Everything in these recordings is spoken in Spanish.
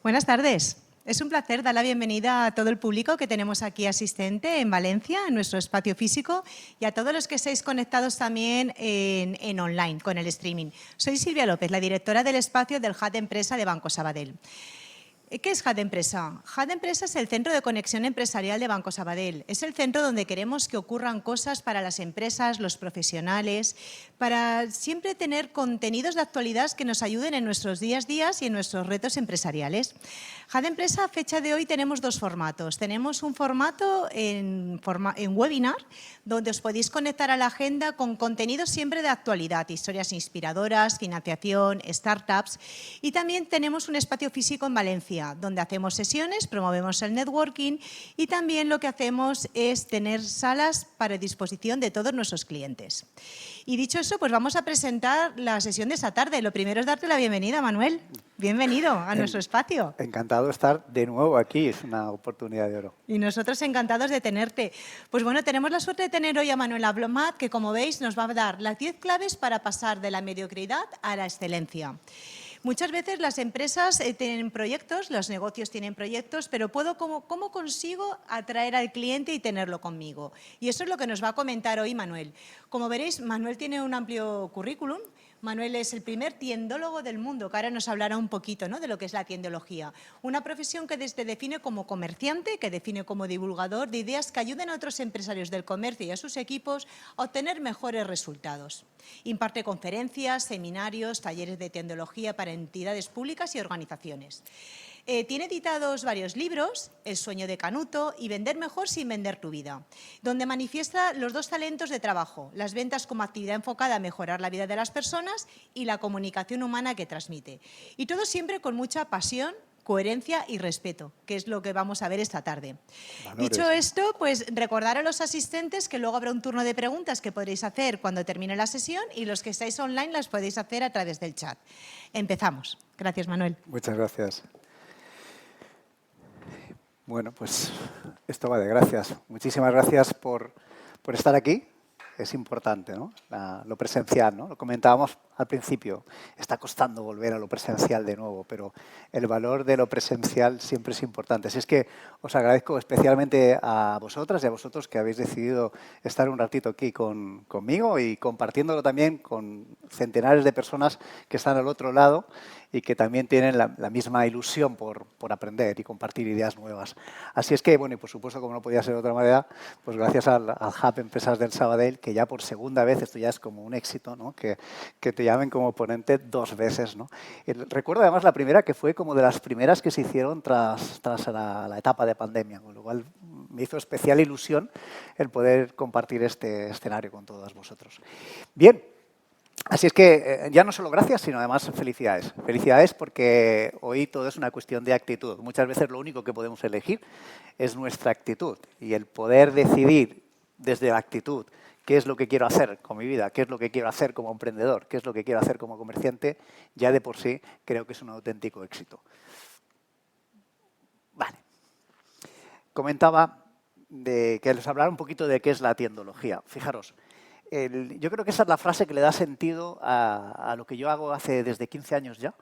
Buenas tardes. Es un placer dar la bienvenida a todo el público que tenemos aquí asistente en Valencia, en nuestro espacio físico, y a todos los que estáis conectados también en online, con el streaming. Soy Silvia López, la directora del espacio del Hub de Empresa de Banco Sabadell. ¿Qué es Hub de Empresa? Hub de Empresa es el centro de conexión empresarial de Banco Sabadell. Es el centro donde queremos que ocurran cosas para las empresas, los profesionales, para siempre tener contenidos de actualidad que nos ayuden en nuestros días a días y en nuestros retos empresariales. Hub de Empresa, a fecha de hoy, tenemos dos formatos. Tenemos un formato en webinar, donde os podéis conectar a la agenda con contenidos siempre de actualidad, historias inspiradoras, financiación, startups. Y también tenemos un espacio físico en Valencia, donde hacemos sesiones, promovemos el networking y también lo que hacemos es tener salas para disposición de todos nuestros clientes. Y dicho eso, pues vamos a presentar la sesión de esta tarde. Lo primero es darte la bienvenida, Manuel. Bienvenido a nuestro espacio. Encantado de estar de nuevo aquí, es una oportunidad de oro. Y nosotros encantados de tenerte. Pues bueno, tenemos la suerte de tener hoy a Manuel Ablomat, que como veis nos va a dar las 10 claves para pasar de la mediocridad a la excelencia. Muchas veces las empresas tienen proyectos, los negocios tienen proyectos, pero ¿cómo consigo atraer al cliente y tenerlo conmigo? Y eso es lo que nos va a comentar hoy Manuel. Como veréis, Manuel tiene un amplio currículum. Manuel es el primer tiendólogo del mundo, que ahora nos hablará un poquito, ¿no?, de lo que es la tiendología. Una profesión que se define como comerciante, que define como divulgador de ideas que ayuden a otros empresarios del comercio y a sus equipos a obtener mejores resultados. Imparte conferencias, seminarios, talleres de tiendología para entidades públicas y organizaciones. Tiene editados varios libros, El sueño de Canuto y Vender mejor sin vender tu vida, donde manifiesta los dos talentos de trabajo, las ventas como actividad enfocada a mejorar la vida de las personas y la comunicación humana que transmite. Y todo siempre con mucha pasión, coherencia y respeto, que es lo que vamos a ver esta tarde. Valores. Dicho esto, pues recordar a los asistentes que luego habrá un turno de preguntas que podréis hacer cuando termine la sesión y los que estáis online las podéis hacer a través del chat. Empezamos. Gracias, Manuel. Muchas gracias. Bueno, pues esto va de gracias. Muchísimas gracias por estar aquí. Es importante, ¿no? Lo presencial, ¿no? Lo comentábamos al principio. Está costando volver a lo presencial de nuevo, pero el valor de lo presencial siempre es importante. Así es que os agradezco especialmente a vosotras y a vosotros que habéis decidido estar un ratito aquí conmigo y compartiéndolo también con centenares de personas que están al otro lado y que también tienen la misma ilusión por aprender y compartir ideas nuevas. Así es que, bueno, y por supuesto, como no podía ser de otra manera, pues gracias al Hub Empresas del Sabadell, que ya por segunda vez, esto ya es como un éxito, ¿no? Que te llamen como ponente 2 veces, ¿no? Recuerdo además la primera que fue como de las primeras que se hicieron tras la etapa de pandemia, con lo cual me hizo especial ilusión el poder compartir este escenario con todos vosotros. Bien. Así es que ya no solo gracias, sino además felicidades. Felicidades porque hoy todo es una cuestión de actitud. Muchas veces lo único que podemos elegir es nuestra actitud. Y el poder decidir desde la actitud qué es lo que quiero hacer con mi vida, qué es lo que quiero hacer como emprendedor, qué es lo que quiero hacer como comerciante, ya de por sí creo que es un auténtico éxito. Vale. Comentaba que les hablara un poquito de qué es la tiendología. Fijaros. Yo creo que esa es la frase que le da sentido a lo que yo hago desde 15 años ya,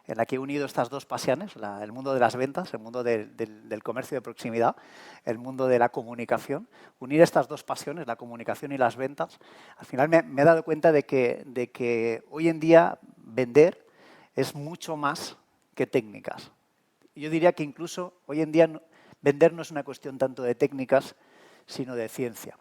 en la que he unido estas dos pasiones, el mundo de las ventas, el mundo del comercio de proximidad, el mundo de la comunicación. Unir estas dos pasiones, la comunicación y las ventas, al final me he dado cuenta de que hoy en día vender es mucho más que técnicas. Yo diría que incluso hoy en día vender no es una cuestión tanto de técnicas, sino de ciencia.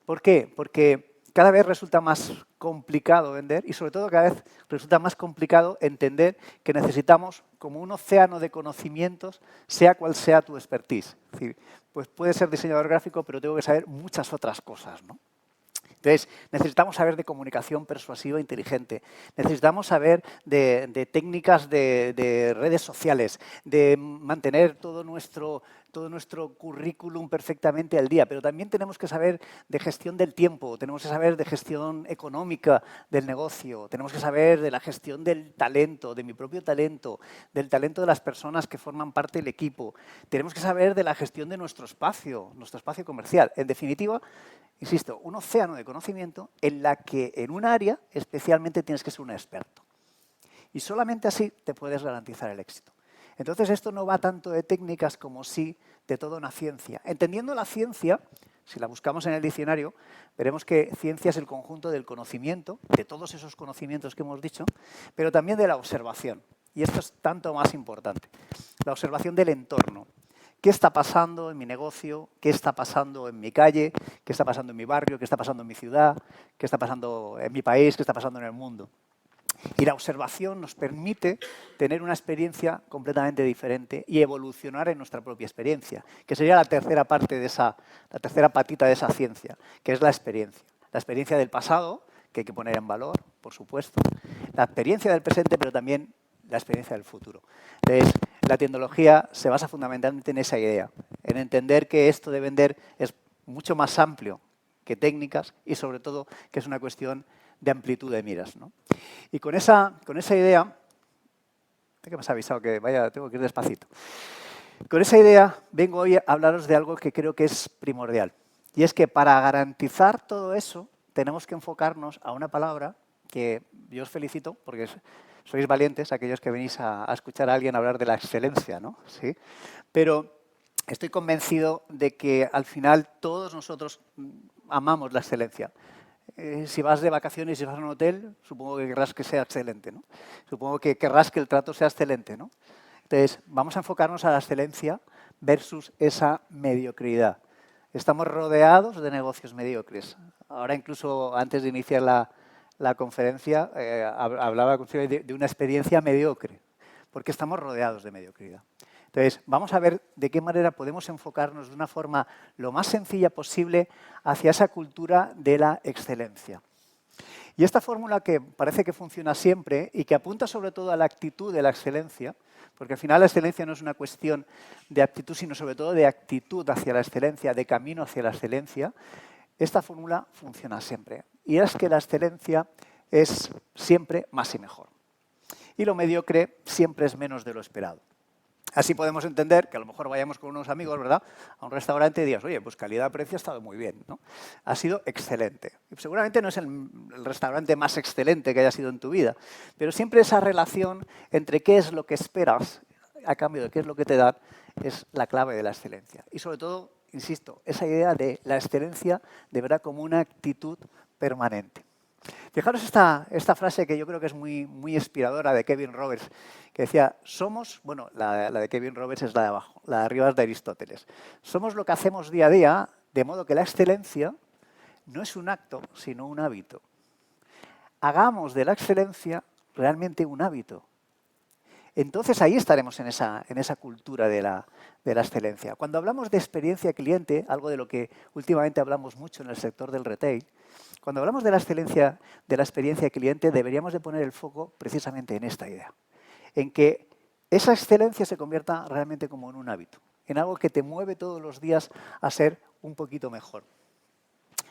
¿Por qué? Porque cada vez resulta más complicado vender y sobre todo cada vez resulta más complicado entender que necesitamos como un océano de conocimientos, sea cual sea tu expertise. Es decir, pues puedes ser diseñador gráfico, pero tengo que saber muchas otras cosas, ¿no? Entonces, necesitamos saber de comunicación persuasiva inteligente, necesitamos saber de técnicas de redes sociales, de mantener todo nuestro currículum perfectamente al día, pero también tenemos que saber de gestión del tiempo, tenemos que saber de gestión económica del negocio, tenemos que saber de la gestión del talento, de mi propio talento, del talento de las personas que forman parte del equipo, tenemos que saber de la gestión de nuestro espacio comercial. En definitiva, insisto, un océano de conocimiento en la que en un área especialmente tienes que ser un experto. Y solamente así te puedes garantizar el éxito. Entonces, esto no va tanto de técnicas como sí de toda una ciencia. Entendiendo la ciencia, si la buscamos en el diccionario, veremos que ciencia es el conjunto del conocimiento, de todos esos conocimientos que hemos dicho, pero también de la observación. Y esto es tanto más importante. La observación del entorno. ¿Qué está pasando en mi negocio? ¿Qué está pasando en mi calle? ¿Qué está pasando en mi barrio? ¿Qué está pasando en mi ciudad? ¿Qué está pasando en mi país? ¿Qué está pasando en el mundo? Y la observación nos permite tener una experiencia completamente diferente y evolucionar en nuestra propia experiencia, que sería la tercera parte de la tercera patita de esa ciencia, que es la experiencia. La experiencia del pasado, que hay que poner en valor, por supuesto. La experiencia del presente, pero también la experiencia del futuro. Entonces, la tecnología se basa fundamentalmente en esa idea, en entender que esto de vender es mucho más amplio que técnicas y, sobre todo, que es una cuestión de amplitud de miras, ¿no? Y con esa idea, que me has avisado que vaya, tengo que ir despacito. Con esa idea vengo hoy a hablaros de algo que creo que es primordial. Y es que para garantizar todo eso tenemos que enfocarnos a una palabra que yo os felicito porque sois valientes, aquellos que venís a escuchar a alguien hablar de la excelencia, ¿no? ¿Sí? Pero estoy convencido de que al final todos nosotros amamos la excelencia. Si vas de vacaciones y vas a un hotel, supongo que querrás que sea excelente, ¿no? Supongo que querrás que el trato sea excelente, ¿no? Entonces, vamos a enfocarnos a la excelencia versus esa mediocridad. Estamos rodeados de negocios mediocres. Ahora, incluso antes de iniciar la conferencia, hablaba de una experiencia mediocre, porque estamos rodeados de mediocridad. Entonces, vamos a ver de qué manera podemos enfocarnos de una forma lo más sencilla posible hacia esa cultura de la excelencia. Y esta fórmula que parece que funciona siempre y que apunta sobre todo a la actitud de la excelencia, porque al final la excelencia no es una cuestión de actitud, sino sobre todo de actitud hacia la excelencia, de camino hacia la excelencia, esta fórmula funciona siempre. Y es que la excelencia es siempre más y mejor. Y lo mediocre siempre es menos de lo esperado. Así podemos entender que a lo mejor vayamos con unos amigos, ¿verdad?, a un restaurante y digas, oye, pues calidad-precio ha estado muy bien, ¿no? Ha sido excelente. Y seguramente no es el restaurante más excelente que haya sido en tu vida, pero siempre esa relación entre qué es lo que esperas a cambio de qué es lo que te dan es la clave de la excelencia. Y sobre todo, insisto, esa idea de la excelencia de verdad como una actitud permanente. Fijaros esta frase que yo creo que es muy inspiradora de Kevin Roberts, que decía, somos, bueno, la de Kevin Roberts es la de abajo, la de arriba es de Aristóteles. Somos lo que hacemos día a día, de modo que la excelencia no es un acto, sino un hábito. Hagamos de la excelencia realmente un hábito. Entonces ahí estaremos en esa cultura de la excelencia. Cuando hablamos de experiencia cliente, algo de lo que últimamente hablamos mucho en el sector del retail, cuando hablamos de la excelencia de la experiencia cliente, deberíamos de poner el foco precisamente en esta idea, en que esa excelencia se convierta realmente como en un hábito, en algo que te mueve todos los días a ser un poquito mejor.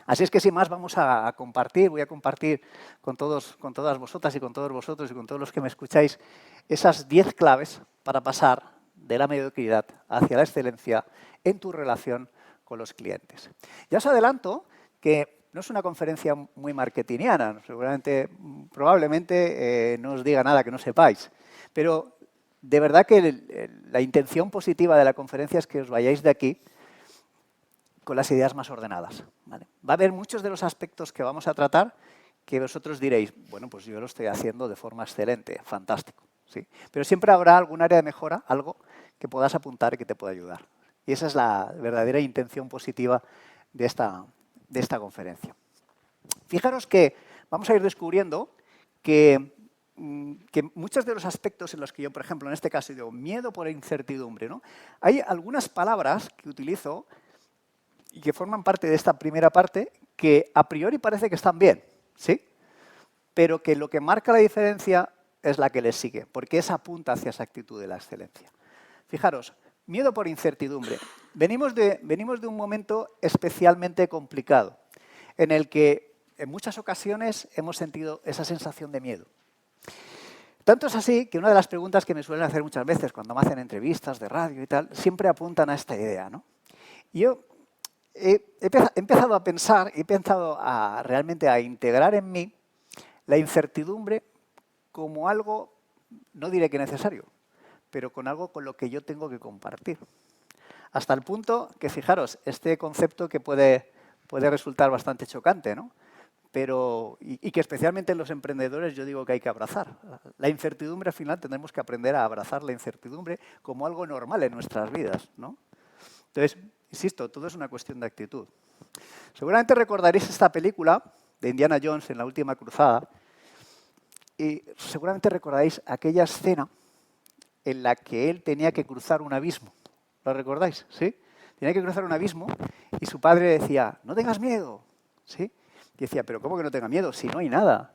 Así es que sin más vamos a compartir, voy a compartir con todas vosotras y con todos vosotros y con todos los que me escucháis esas 10 claves para pasar de la mediocridad hacia la excelencia en tu relación con los clientes. Ya os adelanto que no es una conferencia muy marketingiana, probablemente no os diga nada que no sepáis, pero de verdad que la intención positiva de la conferencia es que os vayáis de aquí con las ideas más ordenadas, ¿vale? Va a haber muchos de los aspectos que vamos a tratar que vosotros diréis, bueno, pues yo lo estoy haciendo de forma excelente, fantástico, ¿sí? Pero siempre habrá algún área de mejora, algo que puedas apuntar y que te pueda ayudar. Y esa es la verdadera intención positiva de esta conferencia. Fijaros que vamos a ir descubriendo que muchos de los aspectos en los que yo, por ejemplo, en este caso digo miedo por incertidumbre, ¿no? Hay algunas palabras que utilizo y que forman parte de esta primera parte que a priori parece que están bien, ¿sí? Pero que lo que marca la diferencia es la que les sigue, porque esa apunta hacia esa actitud de la excelencia. Fijaros, miedo por incertidumbre. Venimos de un momento especialmente complicado, en el que en muchas ocasiones hemos sentido esa sensación de miedo. Tanto es así que una de las preguntas que me suelen hacer muchas veces cuando me hacen entrevistas de radio y tal, siempre apuntan a esta idea, ¿no? Y yo he empezado a pensar, he empezado realmente a integrar en mí la incertidumbre como algo, no diré que necesario, pero con algo con lo que yo tengo que compartir. Hasta el punto que, fijaros, este concepto que puede resultar bastante chocante, ¿no? Pero, y que especialmente en los emprendedores yo digo que hay que abrazar. La incertidumbre, al final, tendremos que aprender a abrazar la incertidumbre como algo normal en nuestras vidas, ¿no? Entonces, insisto, todo es una cuestión de actitud. Seguramente recordaréis esta película de Indiana Jones en la última cruzada y seguramente recordaréis aquella escena en la que él tenía que cruzar un abismo. ¿Lo recordáis? ¿Sí? Tenía que cruzar un abismo y su padre decía, no tengas miedo, ¿sí? Y decía, pero ¿cómo que no tenga miedo si no hay nada?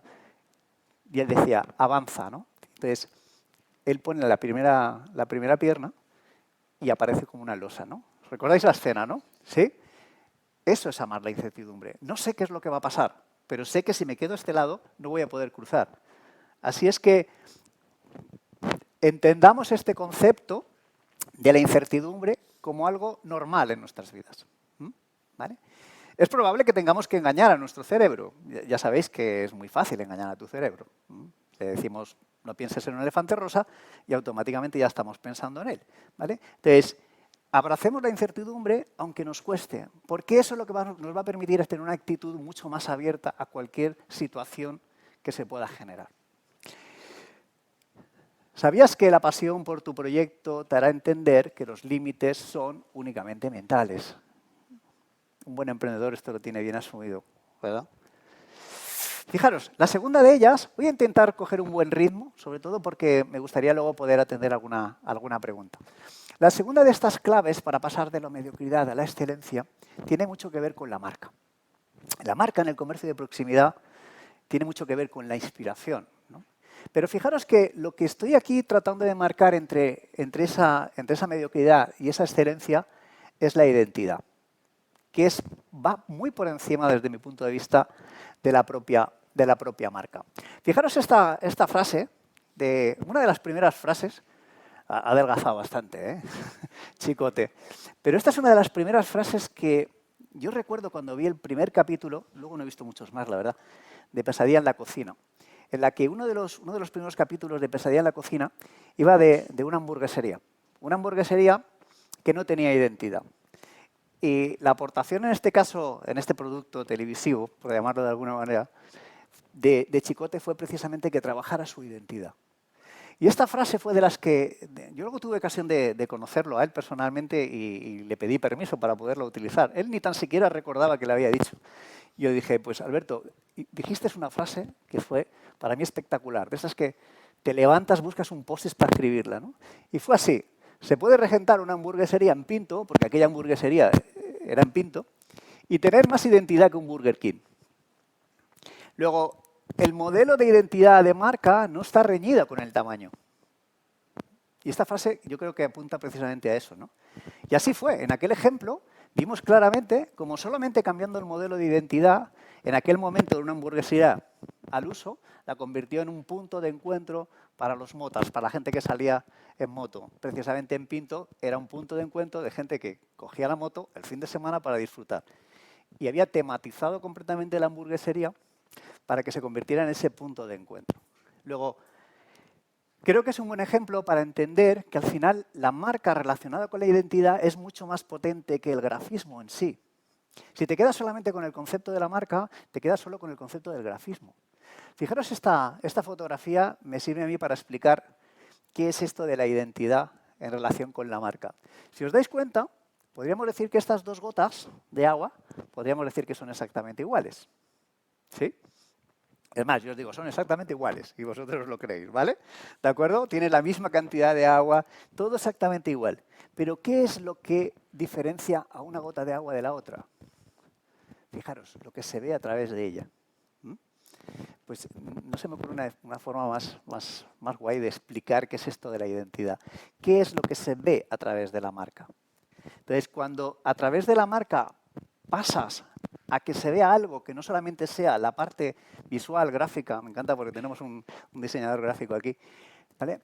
Y él decía, avanza, ¿no? Entonces, él pone la primera pierna y aparece como una losa, ¿no? ¿Recordáis la escena, no? ¿Sí? Eso es amar la incertidumbre. No sé qué es lo que va a pasar, pero sé que si me quedo a este lado no voy a poder cruzar. Así es que entendamos este concepto de la incertidumbre como algo normal en nuestras vidas. ¿Vale? Es probable que tengamos que engañar a nuestro cerebro. Ya sabéis que es muy fácil engañar a tu cerebro. Le decimos, no pienses en un elefante rosa y automáticamente ya estamos pensando en él. ¿Vale? Entonces, abracemos la incertidumbre aunque nos cueste, porque eso lo que nos va a permitir es tener una actitud mucho más abierta a cualquier situación que se pueda generar. ¿Sabías que la pasión por tu proyecto te hará entender que los límites son únicamente mentales? Un buen emprendedor esto lo tiene bien asumido, ¿verdad? Fijaros, la segunda de ellas, voy a intentar coger un buen ritmo, sobre todo porque me gustaría luego poder atender alguna pregunta. La segunda de estas claves para pasar de la mediocridad a la excelencia tiene mucho que ver con la marca. La marca en el comercio de proximidad tiene mucho que ver con la inspiración, ¿no? Pero fijaros que lo que estoy aquí tratando de marcar entre esa mediocridad y esa excelencia es la identidad, que va muy por encima, desde mi punto de vista, de la propia marca. Fijaros esta frase, una de las primeras frases, ha adelgazado bastante, ¿eh? Chicote. Pero esta es una de las primeras frases que yo recuerdo cuando vi el primer capítulo, luego no he visto muchos más, la verdad, de Pesadilla en la cocina, en la que uno de los primeros capítulos de Pesadilla en la cocina iba de una hamburguesería que no tenía identidad. Y la aportación en este caso, en este producto televisivo, por llamarlo de alguna manera, de Chicote fue precisamente que trabajara su identidad. Y esta frase fue de las que yo luego tuve ocasión de conocerlo a él personalmente y le pedí permiso para poderlo utilizar. Él ni tan siquiera recordaba que le había dicho. Yo dije, pues Alberto, dijiste una frase que fue para mí espectacular, de esas que te levantas, buscas un post para escribirla, ¿no? Y fue así. Se puede regentar una hamburguesería en Pinto, porque aquella hamburguesería era en Pinto, y tener más identidad que un Burger King. Luego, el modelo de identidad de marca no está reñida con el tamaño. Y esta frase yo creo que apunta precisamente a eso, ¿no? Y así fue. En aquel ejemplo vimos claramente cómo solamente cambiando el modelo de identidad, en aquel momento de una hamburguesería al uso, la convirtió en un punto de encuentro para los motas, para la gente que salía en moto. Precisamente en Pinto era un punto de encuentro de gente que cogía la moto el fin de semana para disfrutar. Y había tematizado completamente la hamburguesería para que se convirtiera en ese punto de encuentro. Luego, creo que es un buen ejemplo para entender que al final la marca relacionada con la identidad es mucho más potente que el grafismo en sí. Si te quedas solamente con el concepto de la marca, te quedas solo con el concepto del grafismo. Fijaros, esta fotografía me sirve a mí para explicar qué es esto de la identidad en relación con la marca. Si os dais cuenta, podríamos decir que estas dos gotas de agua, podríamos decir que son exactamente iguales. ¿Sí? Es más, yo os digo, son exactamente iguales y vosotros os lo creéis, ¿vale? ¿De acuerdo? Tiene la misma cantidad de agua, todo exactamente igual. Pero ¿qué es lo que diferencia a una gota de agua de la otra? Fijaros, lo que se ve a través de ella. Pues no se me ocurre una forma más guay de explicar qué es esto de la identidad. ¿Qué es lo que se ve a través de la marca? Entonces, cuando a través de la marca pasas a que se vea algo que no solamente sea la parte visual, gráfica, me encanta porque tenemos un diseñador gráfico aquí, ¿vale?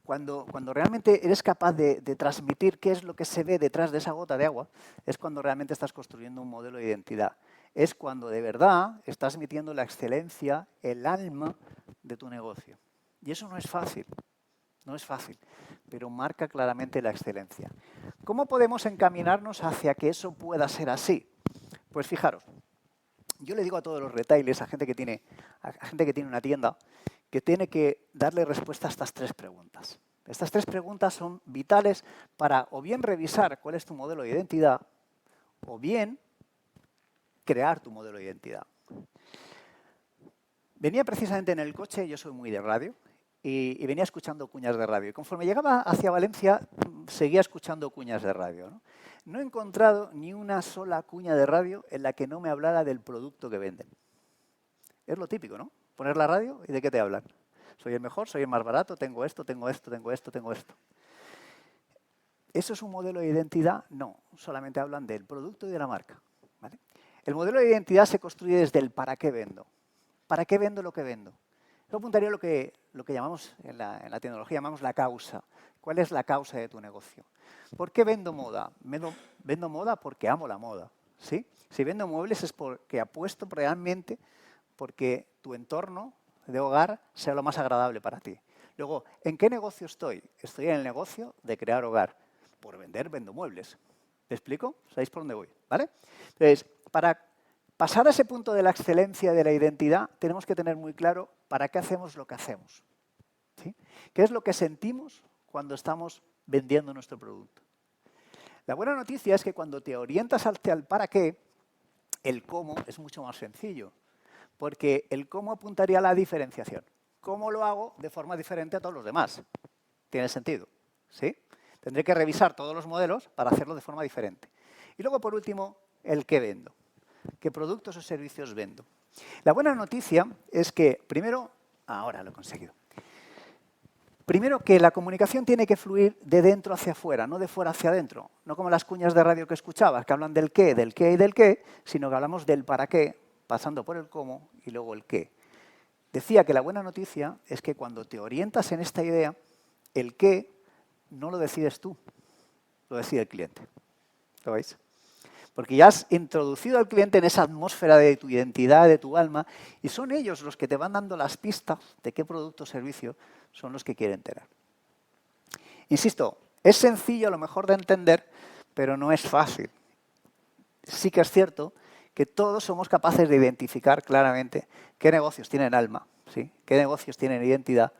Cuando realmente eres capaz de transmitir qué es lo que se ve detrás de esa gota de agua, es cuando realmente estás construyendo un modelo de identidad. Es cuando de verdad estás metiendo la excelencia, el alma de tu negocio. Y eso no es fácil. No es fácil, pero marca claramente la excelencia. ¿Cómo podemos encaminarnos hacia que eso pueda ser así? Pues fijaros, yo le digo a todos los retailers, a gente que tiene una tienda, que tiene que darle respuesta a estas 3 preguntas. Estas 3 preguntas son vitales para o bien revisar cuál es tu modelo de identidad o bien crear tu modelo de identidad. Venía precisamente en el coche, yo soy muy de radio, y venía escuchando cuñas de radio. Y conforme llegaba hacia Valencia, seguía escuchando cuñas de radio, ¿no? No he encontrado ni una sola cuña de radio en la que no me hablara del producto que venden. Es lo típico, ¿no? Poner la radio y ¿de qué te hablan? Soy el mejor, soy el más barato, tengo esto, tengo esto, tengo esto, tengo esto. ¿Eso es un modelo de identidad? No, solamente hablan del producto y de la marca, ¿vale? El modelo de identidad se construye desde el para qué vendo. ¿Para qué vendo lo que vendo? Eso apuntaría a lo que llamamos en la tecnología, llamamos la causa. ¿Cuál es la causa de tu negocio? ¿Por qué vendo moda? Vendo moda porque amo la moda, ¿sí? Si vendo muebles es porque apuesto realmente porque tu entorno de hogar sea lo más agradable para ti. Luego, ¿en qué negocio estoy? Estoy en el negocio de crear hogar. Por vender, vendo muebles. ¿Me explico? ¿Sabéis por dónde voy? ¿Vale? Entonces, para pasar a ese punto de la excelencia de la identidad, tenemos que tener muy claro para qué hacemos lo que hacemos, ¿sí? ¿Qué es lo que sentimos cuando estamos vendiendo nuestro producto? La buena noticia es que cuando te orientas hacia el para qué, el cómo es mucho más sencillo, porque el cómo apuntaría a la diferenciación. ¿Cómo lo hago de forma diferente a todos los demás? ¿Tiene sentido? ¿Sí? Tendré que revisar todos los modelos para hacerlo de forma diferente. Y luego, por último, el qué vendo. ¿Qué productos o servicios vendo? La buena noticia es que, primero, ahora lo he conseguido. Primero, que la comunicación tiene que fluir de dentro hacia afuera, no de fuera hacia adentro. No como las cuñas de radio que escuchabas, que hablan del qué y del qué, sino que hablamos del para qué, pasando por el cómo y luego el qué. Decía que la buena noticia es que cuando te orientas en esta idea, el qué no lo decides tú, lo decide el cliente. ¿Lo veis? Porque ya has introducido al cliente en esa atmósfera de tu identidad, de tu alma, y son ellos los que te van dando las pistas de qué producto o servicio son los que quieren tener. Insisto, es sencillo a lo mejor de entender, pero no es fácil. Sí que es cierto que todos somos capaces de identificar claramente qué negocios tienen alma, ¿sí? Qué negocios tienen identidad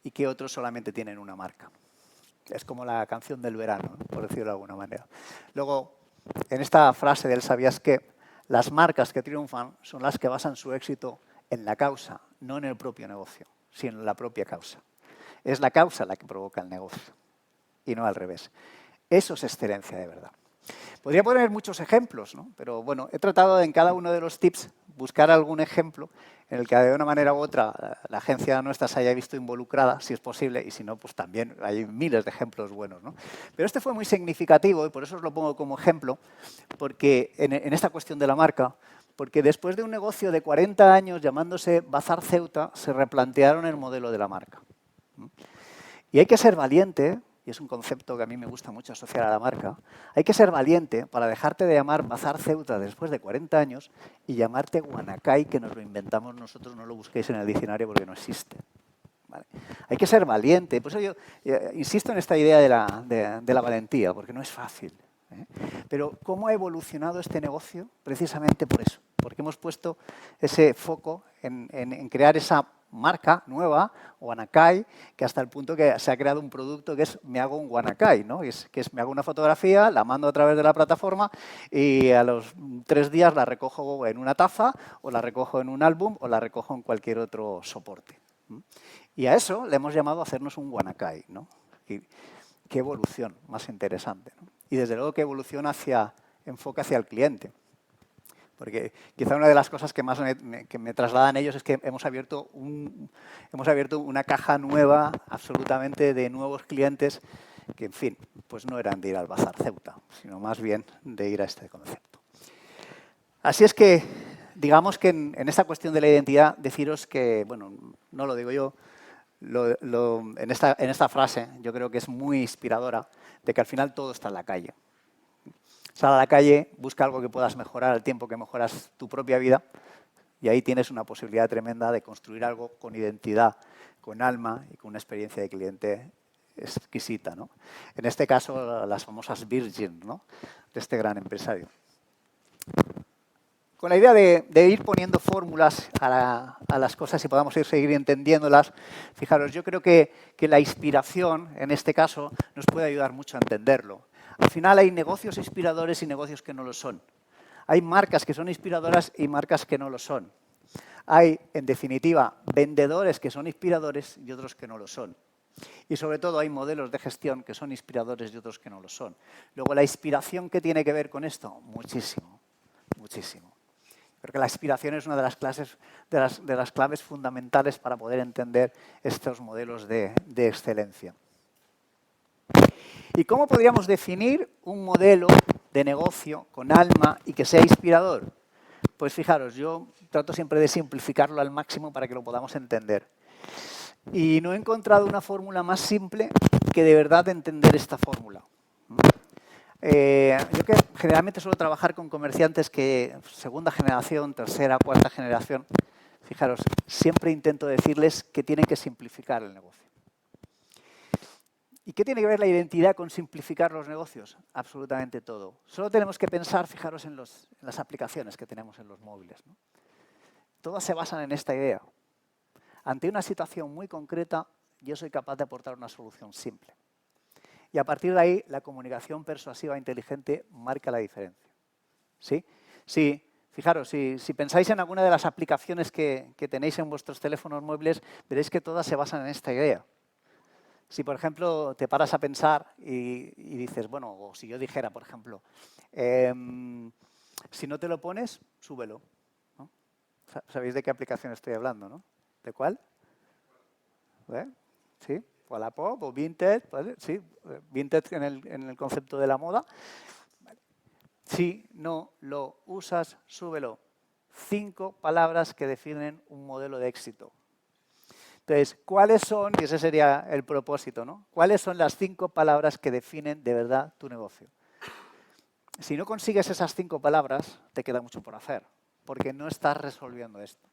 y qué otros solamente tienen una marca. Es como la canción del verano, ¿no? Por decirlo de alguna manera. Luego, en esta frase del ¿sabías qué? Las marcas que triunfan son las que basan su éxito en la causa, no en el propio negocio, sino en la propia causa. Es la causa la que provoca el negocio y no al revés. Eso es excelencia de verdad. Podría poner muchos ejemplos, ¿no? Pero bueno, he tratado en cada uno de los tips buscar algún ejemplo en el que de una manera u otra la agencia nuestra se haya visto involucrada, si es posible, y si no, pues también hay miles de ejemplos buenos, ¿no? Pero este fue muy significativo y por eso os lo pongo como ejemplo, porque en esta cuestión de la marca, porque después de un negocio de 40 años llamándose Bazar Ceuta, se replantearon el modelo de la marca. Y hay que ser valiente, y es un concepto que a mí me gusta mucho asociar a la marca, hay que ser valiente para dejarte de llamar Bazar Ceuta después de 40 años y llamarte Guanacay, que nos lo inventamos nosotros, no lo busquéis en el diccionario porque no existe. ¿Vale? Hay que ser valiente. Por eso yo insisto en esta idea de la valentía, porque no es fácil, ¿eh? Pero ¿cómo ha evolucionado este negocio? Precisamente por eso, porque hemos puesto ese foco en crear esa marca nueva, Guanacay, que hasta el punto que se ha creado un producto que es me hago un Guanacay, ¿no? Que es me hago una fotografía, la mando a través de la plataforma y a los 3 días la recojo en una taza o la recojo en un álbum o la recojo en cualquier otro soporte. Y a eso le hemos llamado hacernos un Guanacay, ¿no? Qué evolución más interesante, ¿no? Y desde luego qué evolución enfoque hacia el cliente. Porque quizá una de las cosas que más me trasladan ellos es que hemos abierto una caja nueva, absolutamente de nuevos clientes, que en fin, pues no eran de ir al Bazar Ceuta, sino más bien de ir a este concepto. Así es que, digamos que en esta cuestión de la identidad, deciros que, bueno, no lo digo yo, en esta frase yo creo que es muy inspiradora de que al final todo está en la calle. Sal a la calle, busca algo que puedas mejorar al tiempo que mejoras tu propia vida y ahí tienes una posibilidad tremenda de construir algo con identidad, con alma y con una experiencia de cliente exquisita, ¿no? En este caso, las famosas Virgin, ¿no? De este gran empresario. Con la idea de ir poniendo fórmulas a las cosas y podamos seguir entendiéndolas, fijaros, yo creo que la inspiración, en este caso, nos puede ayudar mucho a entenderlo. Al final hay negocios inspiradores y negocios que no lo son. Hay marcas que son inspiradoras y marcas que no lo son. Hay, en definitiva, vendedores que son inspiradores y otros que no lo son. Y sobre todo hay modelos de gestión que son inspiradores y otros que no lo son. Luego, la inspiración, ¿qué tiene que ver con esto? Muchísimo, muchísimo. Porque la inspiración es una de las claves fundamentales para poder entender estos modelos de excelencia. ¿Y cómo podríamos definir un modelo de negocio con alma y que sea inspirador? Pues fijaros, yo trato siempre de simplificarlo al máximo para que lo podamos entender. Y no he encontrado una fórmula más simple que de verdad entender esta fórmula. Yo que generalmente suelo trabajar con comerciantes que segunda generación, tercera, cuarta generación, fijaros, siempre intento decirles que tienen que simplificar el negocio. ¿Y qué tiene que ver la identidad con simplificar los negocios? Absolutamente todo. Solo tenemos que pensar, fijaros, en las aplicaciones que tenemos en los móviles, ¿no? Todas se basan en esta idea. Ante una situación muy concreta, yo soy capaz de aportar una solución simple. Y a partir de ahí, la comunicación persuasiva inteligente marca la diferencia. ¿Sí? Sí, fijaros, si pensáis en alguna de las aplicaciones que tenéis en vuestros teléfonos móviles, veréis que todas se basan en esta idea. Si, por ejemplo, te paras a pensar y dices, bueno, o si yo dijera, por ejemplo, si no te lo pones, súbelo, ¿no? ¿Sabéis de qué aplicación estoy hablando, no? ¿De cuál? ¿Sí? Wallapop o Vinted, ¿vale? Sí, Vinted en el concepto de la moda. Si no lo usas, súbelo. 5 palabras que definen un modelo de éxito. Entonces, ¿cuáles son, y ese sería el propósito, ¿no? ¿Cuáles son las 5 palabras que definen de verdad tu negocio? Si no consigues esas 5 palabras, te queda mucho por hacer, porque no estás resolviendo esto.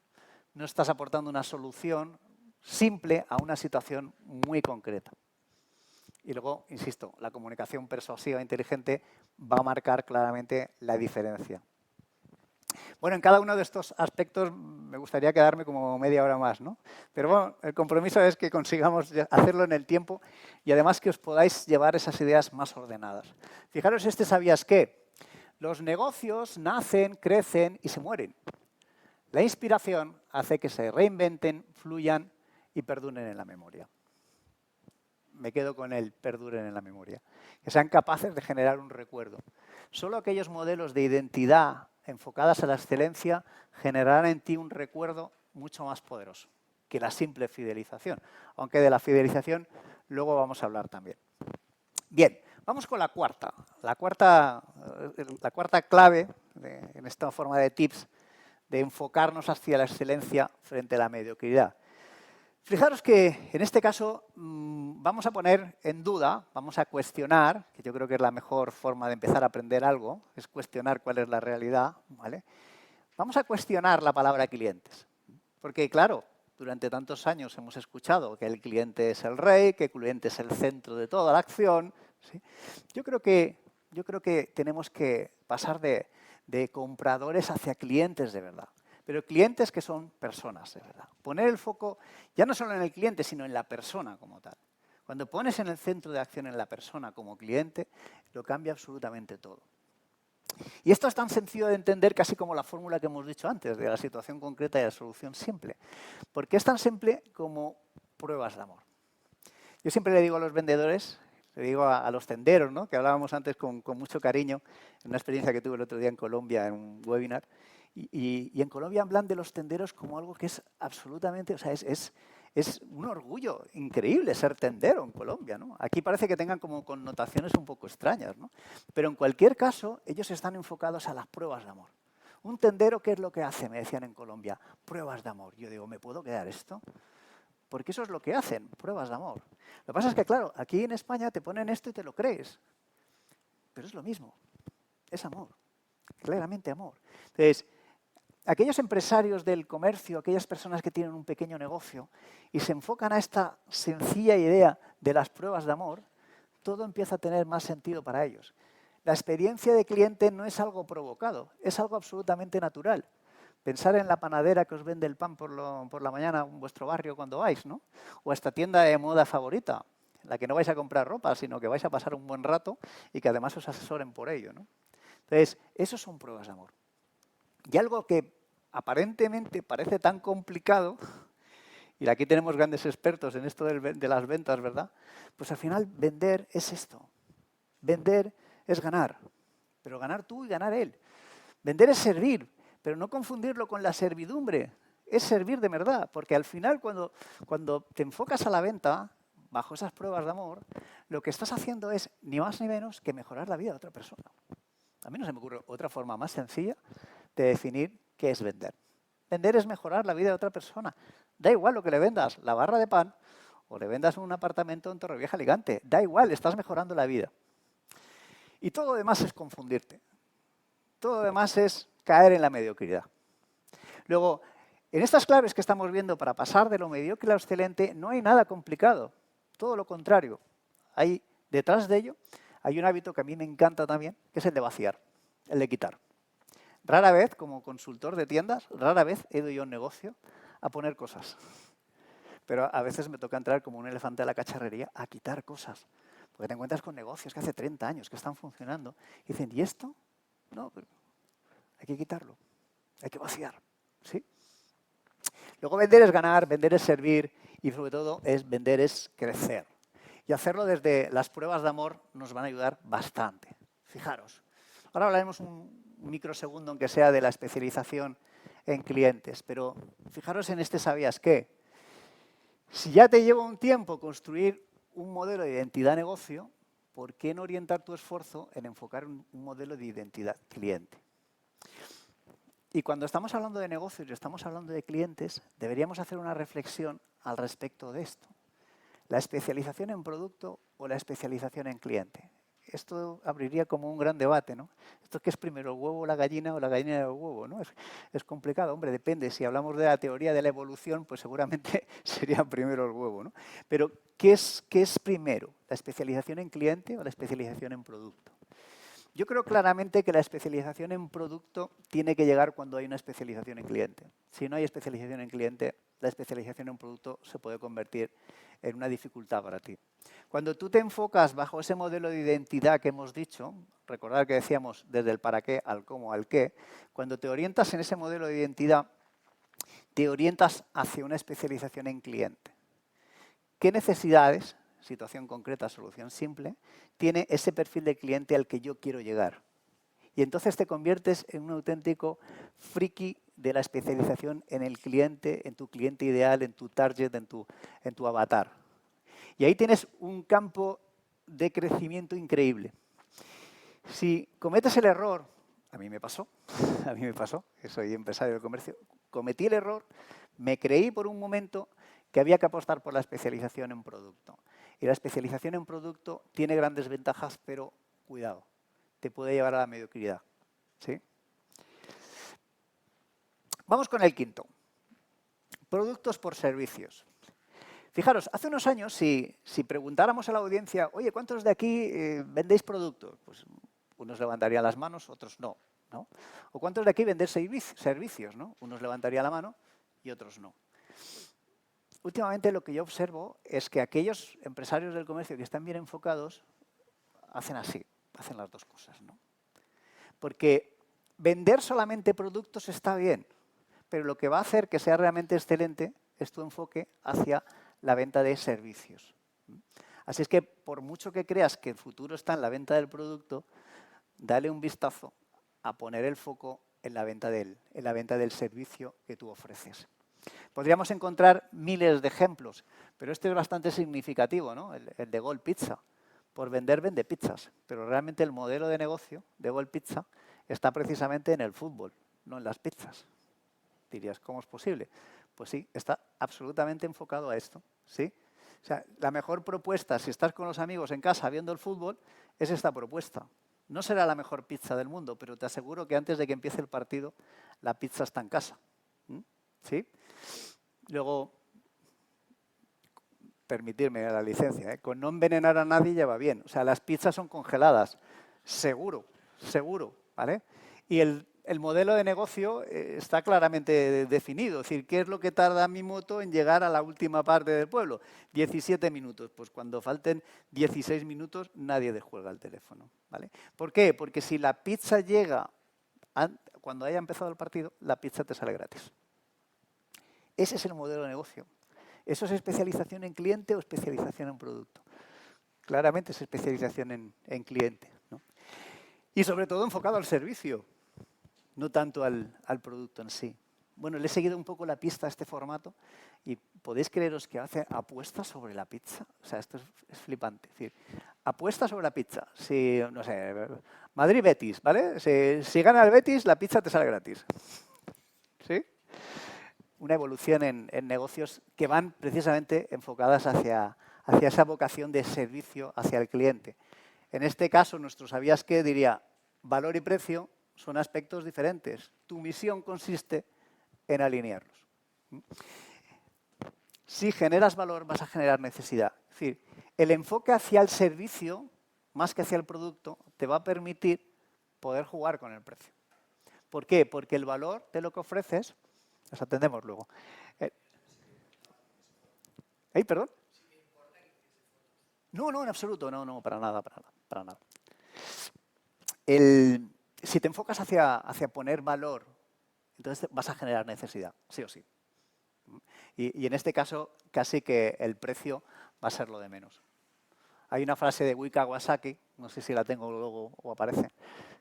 No estás aportando una solución simple a una situación muy concreta. Y luego, insisto, la comunicación persuasiva inteligente va a marcar claramente la diferencia. Bueno, en cada uno de estos aspectos me gustaría quedarme como media hora más, ¿no? Pero bueno, el compromiso es que consigamos hacerlo en el tiempo y además que os podáis llevar esas ideas más ordenadas. Fijaros, ¿sabías qué? Los negocios nacen, crecen y se mueren. La inspiración hace que se reinventen, fluyan y perduren en la memoria. Me quedo con el perduren en la memoria. Que sean capaces de generar un recuerdo. Solo aquellos modelos de identidad enfocadas a la excelencia generarán en ti un recuerdo mucho más poderoso que la simple fidelización. Aunque de la fidelización luego vamos a hablar también. Bien, vamos con la cuarta. La cuarta clave en esta forma de tips de enfocarnos hacia la excelencia frente a la mediocridad. Fijaros que en este caso vamos a poner en duda, vamos a cuestionar, que yo creo que es la mejor forma de empezar a aprender algo, es cuestionar cuál es la realidad, ¿vale? Vamos a cuestionar la palabra clientes, porque claro, durante tantos años hemos escuchado que el cliente es el rey, que el cliente es el centro de toda la acción, ¿sí? Yo creo que tenemos que pasar de compradores hacia clientes de verdad. Pero clientes que son personas, de verdad. Poner el foco ya no solo en el cliente, sino en la persona como tal. Cuando pones en el centro de acción en la persona como cliente, lo cambia absolutamente todo. Y esto es tan sencillo de entender casi como la fórmula que hemos dicho antes, de la situación concreta y la solución simple. Porque es tan simple como pruebas de amor. Yo siempre le digo a los vendedores, le digo a los tenderos, ¿no? Que hablábamos antes con mucho cariño, en una experiencia que tuve el otro día en Colombia, en un webinar. Y en Colombia hablan de los tenderos como algo que es absolutamente, o sea, es un orgullo increíble ser tendero en Colombia, ¿no? Aquí parece que tengan como connotaciones un poco extrañas, ¿no? Pero en cualquier caso, ellos están enfocados a las pruebas de amor. Un tendero, ¿qué es lo que hace? Me decían en Colombia, pruebas de amor. Yo digo, ¿me puedo quedar esto? Porque eso es lo que hacen, pruebas de amor. Lo que pasa es que, claro, aquí en España te ponen esto y te lo crees. Pero es lo mismo, es amor, claramente amor. Entonces, aquellos empresarios del comercio, aquellas personas que tienen un pequeño negocio y se enfocan a esta sencilla idea de las pruebas de amor, todo empieza a tener más sentido para ellos. La experiencia de cliente no es algo provocado, es algo absolutamente natural. Pensar en la panadera que os vende el pan por la mañana en vuestro barrio cuando vais, ¿no? O a esta tienda de moda favorita, en la que no vais a comprar ropa, sino que vais a pasar un buen rato y que además os asesoren por ello, ¿no? Entonces, eso son pruebas de amor. Y algo que aparentemente parece tan complicado, y aquí tenemos grandes expertos en esto de las ventas, ¿verdad? Pues al final vender es esto. Vender es ganar, pero ganar tú y ganar él. Vender es servir, pero no confundirlo con la servidumbre. Es servir de verdad, porque al final cuando te enfocas a la venta, bajo esas pruebas de amor, lo que estás haciendo es ni más ni menos que mejorar la vida de otra persona. A mí no se me ocurre otra forma más sencilla de definir qué es vender. Vender es mejorar la vida de otra persona. Da igual lo que le vendas, la barra de pan, o le vendas un apartamento en Torrevieja, Alicante. Da igual, estás mejorando la vida. Y todo lo demás es confundirte. Todo lo demás es caer en la mediocridad. Luego, en estas claves que estamos viendo para pasar de lo mediocre a lo excelente, no hay nada complicado. Todo lo contrario. Detrás de ello hay un hábito que a mí me encanta también, que es el de vaciar, el de quitar. Rara vez, como consultor de tiendas, rara vez he ido yo a un negocio a poner cosas. Pero a veces me toca entrar como un elefante a la cacharrería a quitar cosas. Porque te encuentras con negocios que hace 30 años que están funcionando y dicen, ¿y esto? No, hay que quitarlo, hay que vaciar, ¿sí? Luego vender es ganar, vender es servir y sobre todo vender es crecer. Y hacerlo desde las pruebas de amor nos van a ayudar bastante. Fijaros, ahora hablaremos un microsegundo, aunque sea de la especialización en clientes, pero fijaros en este ¿sabías qué? Si ya te lleva un tiempo construir un modelo de identidad negocio, ¿por qué no orientar tu esfuerzo en enfocar un modelo de identidad cliente? Y cuando estamos hablando de negocios y estamos hablando de clientes, deberíamos hacer una reflexión al respecto de esto. ¿La especialización en producto o la especialización en cliente? Esto abriría como un gran debate, ¿no? ¿Esto qué es primero, el huevo o la gallina del huevo, ¿no? Es complicado, hombre, depende. Si hablamos de la teoría de la evolución, pues seguramente sería primero el huevo, ¿no? Pero, ¿qué es primero? ¿La especialización en cliente o la especialización en producto? Yo creo claramente que la especialización en producto tiene que llegar cuando hay una especialización en cliente. Si no hay especialización en cliente, la especialización en producto se puede convertir en una dificultad para ti. Cuando tú te enfocas bajo ese modelo de identidad que hemos dicho, recordad que decíamos desde el para qué al cómo al qué, cuando te orientas en ese modelo de identidad, te orientas hacia una especialización en cliente. ¿Qué necesidades, situación concreta, solución simple, tiene ese perfil de cliente al que yo quiero llegar? Y entonces te conviertes en un auténtico friki de la especialización en el cliente, en tu cliente ideal, en tu target, en tu avatar. Y ahí tienes un campo de crecimiento increíble. Si cometes el error, a mí me pasó, que soy empresario de comercio, cometí el error, me creí por un momento que había que apostar por la especialización en producto. Y la especialización en producto tiene grandes ventajas, pero cuidado, te puede llevar a la mediocridad, ¿sí? Vamos con el quinto. Productos por servicios. Fijaros, hace unos años, si preguntáramos a la audiencia, oye, ¿cuántos de aquí vendéis productos? Pues unos levantarían las manos, otros no, ¿no? ¿O cuántos de aquí vendéis servicios? ¿No? Unos levantarían la mano y otros no. Últimamente lo que yo observo es que aquellos empresarios del comercio que están bien enfocados hacen así, hacen las dos cosas, ¿no? Porque vender solamente productos está bien, pero lo que va a hacer que sea realmente excelente es tu enfoque hacia la venta de servicios. Así es que por mucho que creas que el futuro está en la venta del producto, dale un vistazo a poner el foco en la venta del servicio que tú ofreces. Podríamos encontrar miles de ejemplos, pero este es bastante significativo, ¿no? El de Gold Pizza. Por vender, vende pizzas, pero realmente el modelo de negocio de Gold Pizza está precisamente en el fútbol, no en las pizzas. Dirías, ¿cómo es posible? Pues sí, está absolutamente enfocado a esto, ¿sí? O sea, la mejor propuesta, si estás con los amigos en casa viendo el fútbol, es esta propuesta. No será la mejor pizza del mundo, pero te aseguro que antes de que empiece el partido, la pizza está en casa. ¿Sí? Luego, permitirme la licencia, con no envenenar a nadie ya va bien. O sea, las pizzas son congeladas, seguro, seguro, ¿vale? Y el modelo de negocio está claramente definido. Es decir, ¿qué es lo que tarda mi moto en llegar a la última parte del pueblo? 17 minutos. Pues cuando falten 16 minutos, nadie descuelga el teléfono, ¿vale? ¿Por qué? Porque si la pizza llega cuando haya empezado el partido, la pizza te sale gratis. Ese es el modelo de negocio. ¿Eso es especialización en cliente o especialización en producto? Claramente es especialización en cliente, ¿no? Y sobre todo enfocado al servicio, no tanto al producto en sí. Bueno, le he seguido un poco la pista a este formato y podéis creeros que hace apuestas sobre la pizza. O sea, esto es flipante. Es decir, apuesta sobre la pizza. Si, no sé, Madrid-Betis, ¿vale? Si gana el Betis, la pizza te sale gratis. ¿Sí? Una evolución en negocios que van precisamente enfocadas hacia esa vocación de servicio hacia el cliente. En este caso, nuestro ¿sabías qué? Diría, valor y precio son aspectos diferentes. Tu misión consiste en alinearlos. Si generas valor, vas a generar necesidad. Es decir, el enfoque hacia el servicio, más que hacia el producto, te va a permitir poder jugar con el precio. ¿Por qué? Porque el valor de lo que ofreces, nos atendemos luego. ¿Perdón? No, en absoluto, no, para nada. Si te enfocas hacia poner valor, entonces vas a generar necesidad, sí o sí. Y en este caso, casi que el precio va a ser lo de menos. Hay una frase de Wei Kawasaki, no sé si la tengo luego o aparece,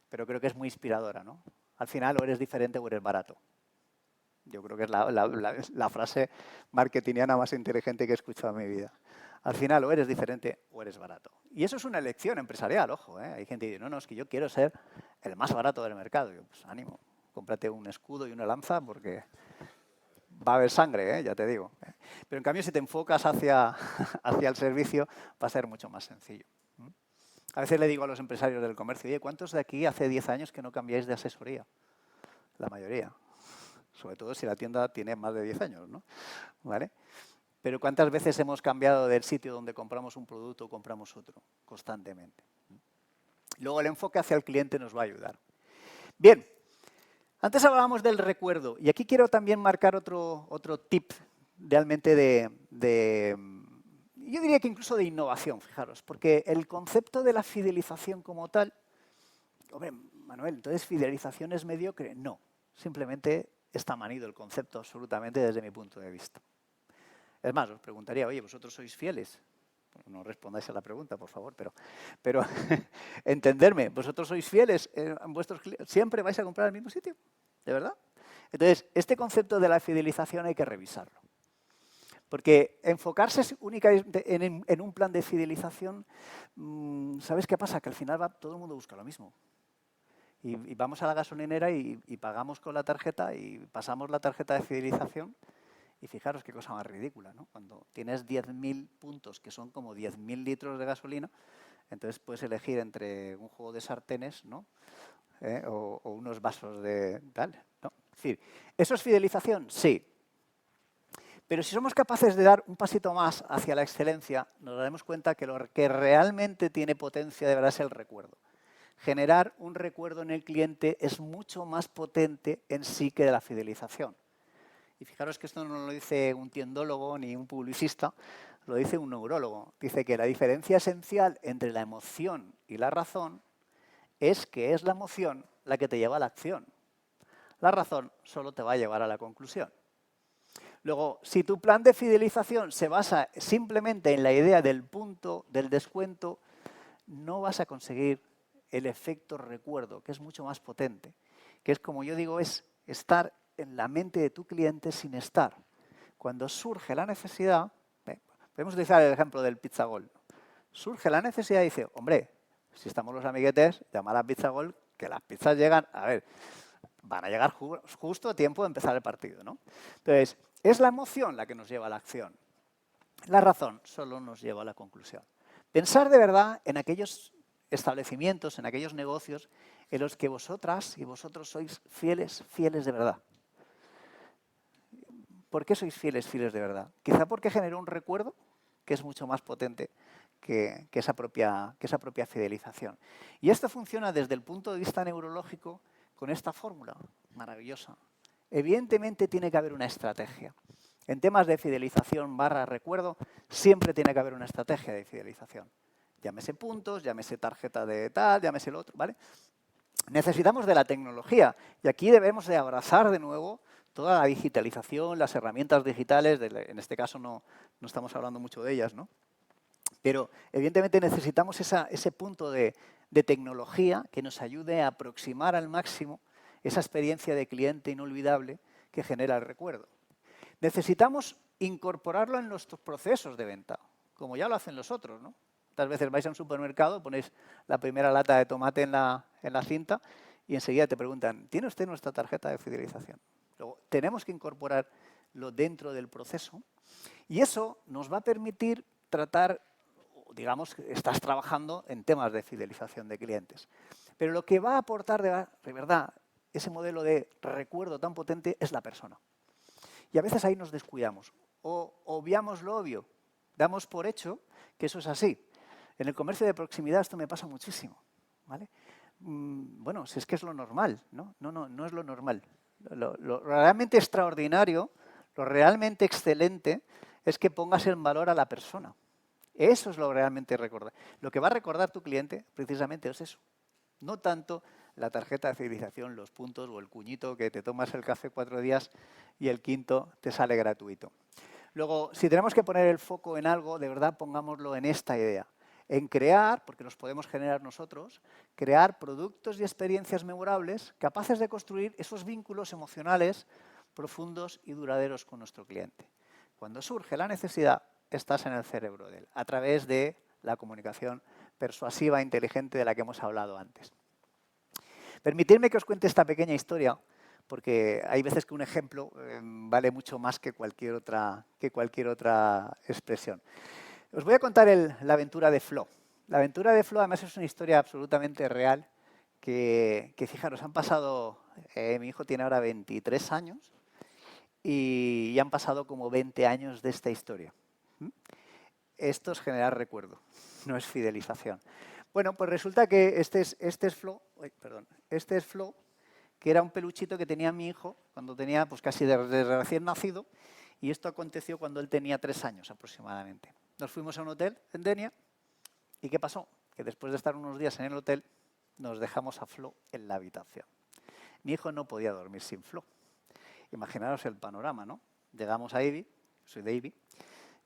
pero creo que es muy inspiradora, ¿no? Al final, o eres diferente o eres barato. Yo creo que es la frase marketingiana más inteligente que he escuchado en mi vida. Al final, o eres diferente o eres barato. Y eso es una elección empresarial, ojo, ¿eh? Hay gente que dice, no, es que yo quiero ser el más barato del mercado. Yo, pues ánimo, cómprate un escudo y una lanza porque va a haber sangre, ya te digo. Pero en cambio, si te enfocas hacia el servicio, va a ser mucho más sencillo. A veces le digo a los empresarios del comercio, oye, ¿cuántos de aquí hace 10 años que no cambiáis de asesoría? La mayoría. Sobre todo si la tienda tiene más de 10 años, ¿no? ¿Vale? Pero ¿cuántas veces hemos cambiado del sitio donde compramos un producto o compramos otro? Constantemente. Luego el enfoque hacia el cliente nos va a ayudar. Bien, antes hablábamos del recuerdo y aquí quiero también marcar otro tip realmente yo diría que incluso de innovación, fijaros, porque el concepto de la fidelización como tal, hombre, Manuel, entonces fidelización es mediocre. No, simplemente está manido el concepto absolutamente desde mi punto de vista. Es más, os preguntaría, oye, ¿vosotros sois fieles? Bueno, no respondáis a la pregunta, por favor, pero entenderme, ¿vosotros sois fieles en vuestros clientes? ¿Siempre vais a comprar al mismo sitio? ¿De verdad? Entonces, este concepto de la fidelización hay que revisarlo. Porque enfocarse únicamente en un plan de fidelización, ¿sabes qué pasa? Que al final todo el mundo busca lo mismo. Y vamos a la gasolinera y pagamos con la tarjeta y pasamos la tarjeta de fidelización. Y fijaros qué cosa más ridícula, ¿no? Cuando tienes 10.000 puntos, que son como 10.000 litros de gasolina, entonces puedes elegir entre un juego de sartenes, ¿no? O unos vasos de tal, ¿no? Es decir, ¿eso es fidelización? Sí. Pero si somos capaces de dar un pasito más hacia la excelencia, nos daremos cuenta que lo que realmente tiene potencia de verdad es el recuerdo. Generar un recuerdo en el cliente es mucho más potente en sí que la fidelización. Y fijaros que esto no lo dice un tiendólogo ni un publicista, lo dice un neurólogo. Dice que la diferencia esencial entre la emoción y la razón es que es la emoción la que te lleva a la acción. La razón solo te va a llevar a la conclusión. Luego, si tu plan de fidelización se basa simplemente en la idea del punto, del descuento, no vas a conseguir el efecto recuerdo, que es mucho más potente. Que es, como yo digo, es estar en la mente de tu cliente sin estar. Cuando surge la necesidad, podemos utilizar el ejemplo del Pizza Gol. Surge la necesidad y dice, hombre, si estamos los amiguetes, llamar a Pizza Gol, que las pizzas llegan, van a llegar justo a tiempo de empezar el partido, ¿no? Entonces, es la emoción la que nos lleva a la acción. La razón solo nos lleva a la conclusión. Pensar de verdad en aquellos establecimientos, en aquellos negocios en los que vosotras y vosotros sois fieles, fieles de verdad. ¿Por qué sois fieles, fieles de verdad? Quizá porque generó un recuerdo que es mucho más potente que esa propia fidelización. Y esto funciona desde el punto de vista neurológico con esta fórmula maravillosa. Evidentemente tiene que haber una estrategia. En temas de fidelización / recuerdo, siempre tiene que haber una estrategia de fidelización. Llámese puntos, llámese tarjeta de tal, llámese el otro, ¿vale? Necesitamos de la tecnología y aquí debemos de abrazar de nuevo toda la digitalización, las herramientas digitales, en este caso no estamos hablando mucho de ellas, ¿no? Pero evidentemente necesitamos ese punto de tecnología que nos ayude a aproximar al máximo esa experiencia de cliente inolvidable que genera el recuerdo. Necesitamos incorporarlo en nuestros procesos de venta, como ya lo hacen los otros, ¿no? Muchas veces vais a un supermercado, ponéis la primera lata de tomate en la cinta y enseguida te preguntan, ¿tiene usted nuestra tarjeta de fidelización? Luego, tenemos que incorporarlo dentro del proceso y eso nos va a permitir tratar, digamos, estás trabajando en temas de fidelización de clientes. Pero lo que va a aportar de verdad ese modelo de recuerdo tan potente es la persona. Y a veces ahí nos descuidamos o obviamos lo obvio, damos por hecho que eso es así. En el comercio de proximidad esto me pasa muchísimo, ¿vale? Bueno, si es que es lo normal, ¿no? No es lo normal. Lo realmente extraordinario, lo realmente excelente es que pongas en valor a la persona. Eso es lo realmente recordar. Lo que va a recordar tu cliente precisamente es eso. No tanto la tarjeta de fidelización, los puntos o el cuñito que te tomas el café 4 días y el quinto te sale gratuito. Luego, si tenemos que poner el foco en algo, de verdad pongámoslo en esta idea. En crear, porque los podemos generar nosotros, crear productos y experiencias memorables capaces de construir esos vínculos emocionales profundos y duraderos con nuestro cliente. Cuando surge la necesidad, estás en el cerebro de él, a través de la comunicación persuasiva e inteligente de la que hemos hablado antes. Permitidme que os cuente esta pequeña historia, porque hay veces que un ejemplo vale mucho más que cualquier otra expresión. Os voy a contar la aventura de Flo. La aventura de Flo además es una historia absolutamente real que fijaros, han pasado, mi hijo tiene ahora 23 años y han pasado como 20 años de esta historia. Esto es generar recuerdo, no es fidelización. Bueno, pues resulta que este es Flo, que era un peluchito que tenía mi hijo cuando tenía pues casi desde recién nacido, y esto aconteció cuando él tenía 3 años aproximadamente. Nos fuimos a un hotel en Denia, ¿y qué pasó? Que después de estar unos días en el hotel, nos dejamos a Flo en la habitación. Mi hijo no podía dormir sin Flo. Imaginaros el panorama, ¿no? Llegamos a Ibi, soy de Ibi,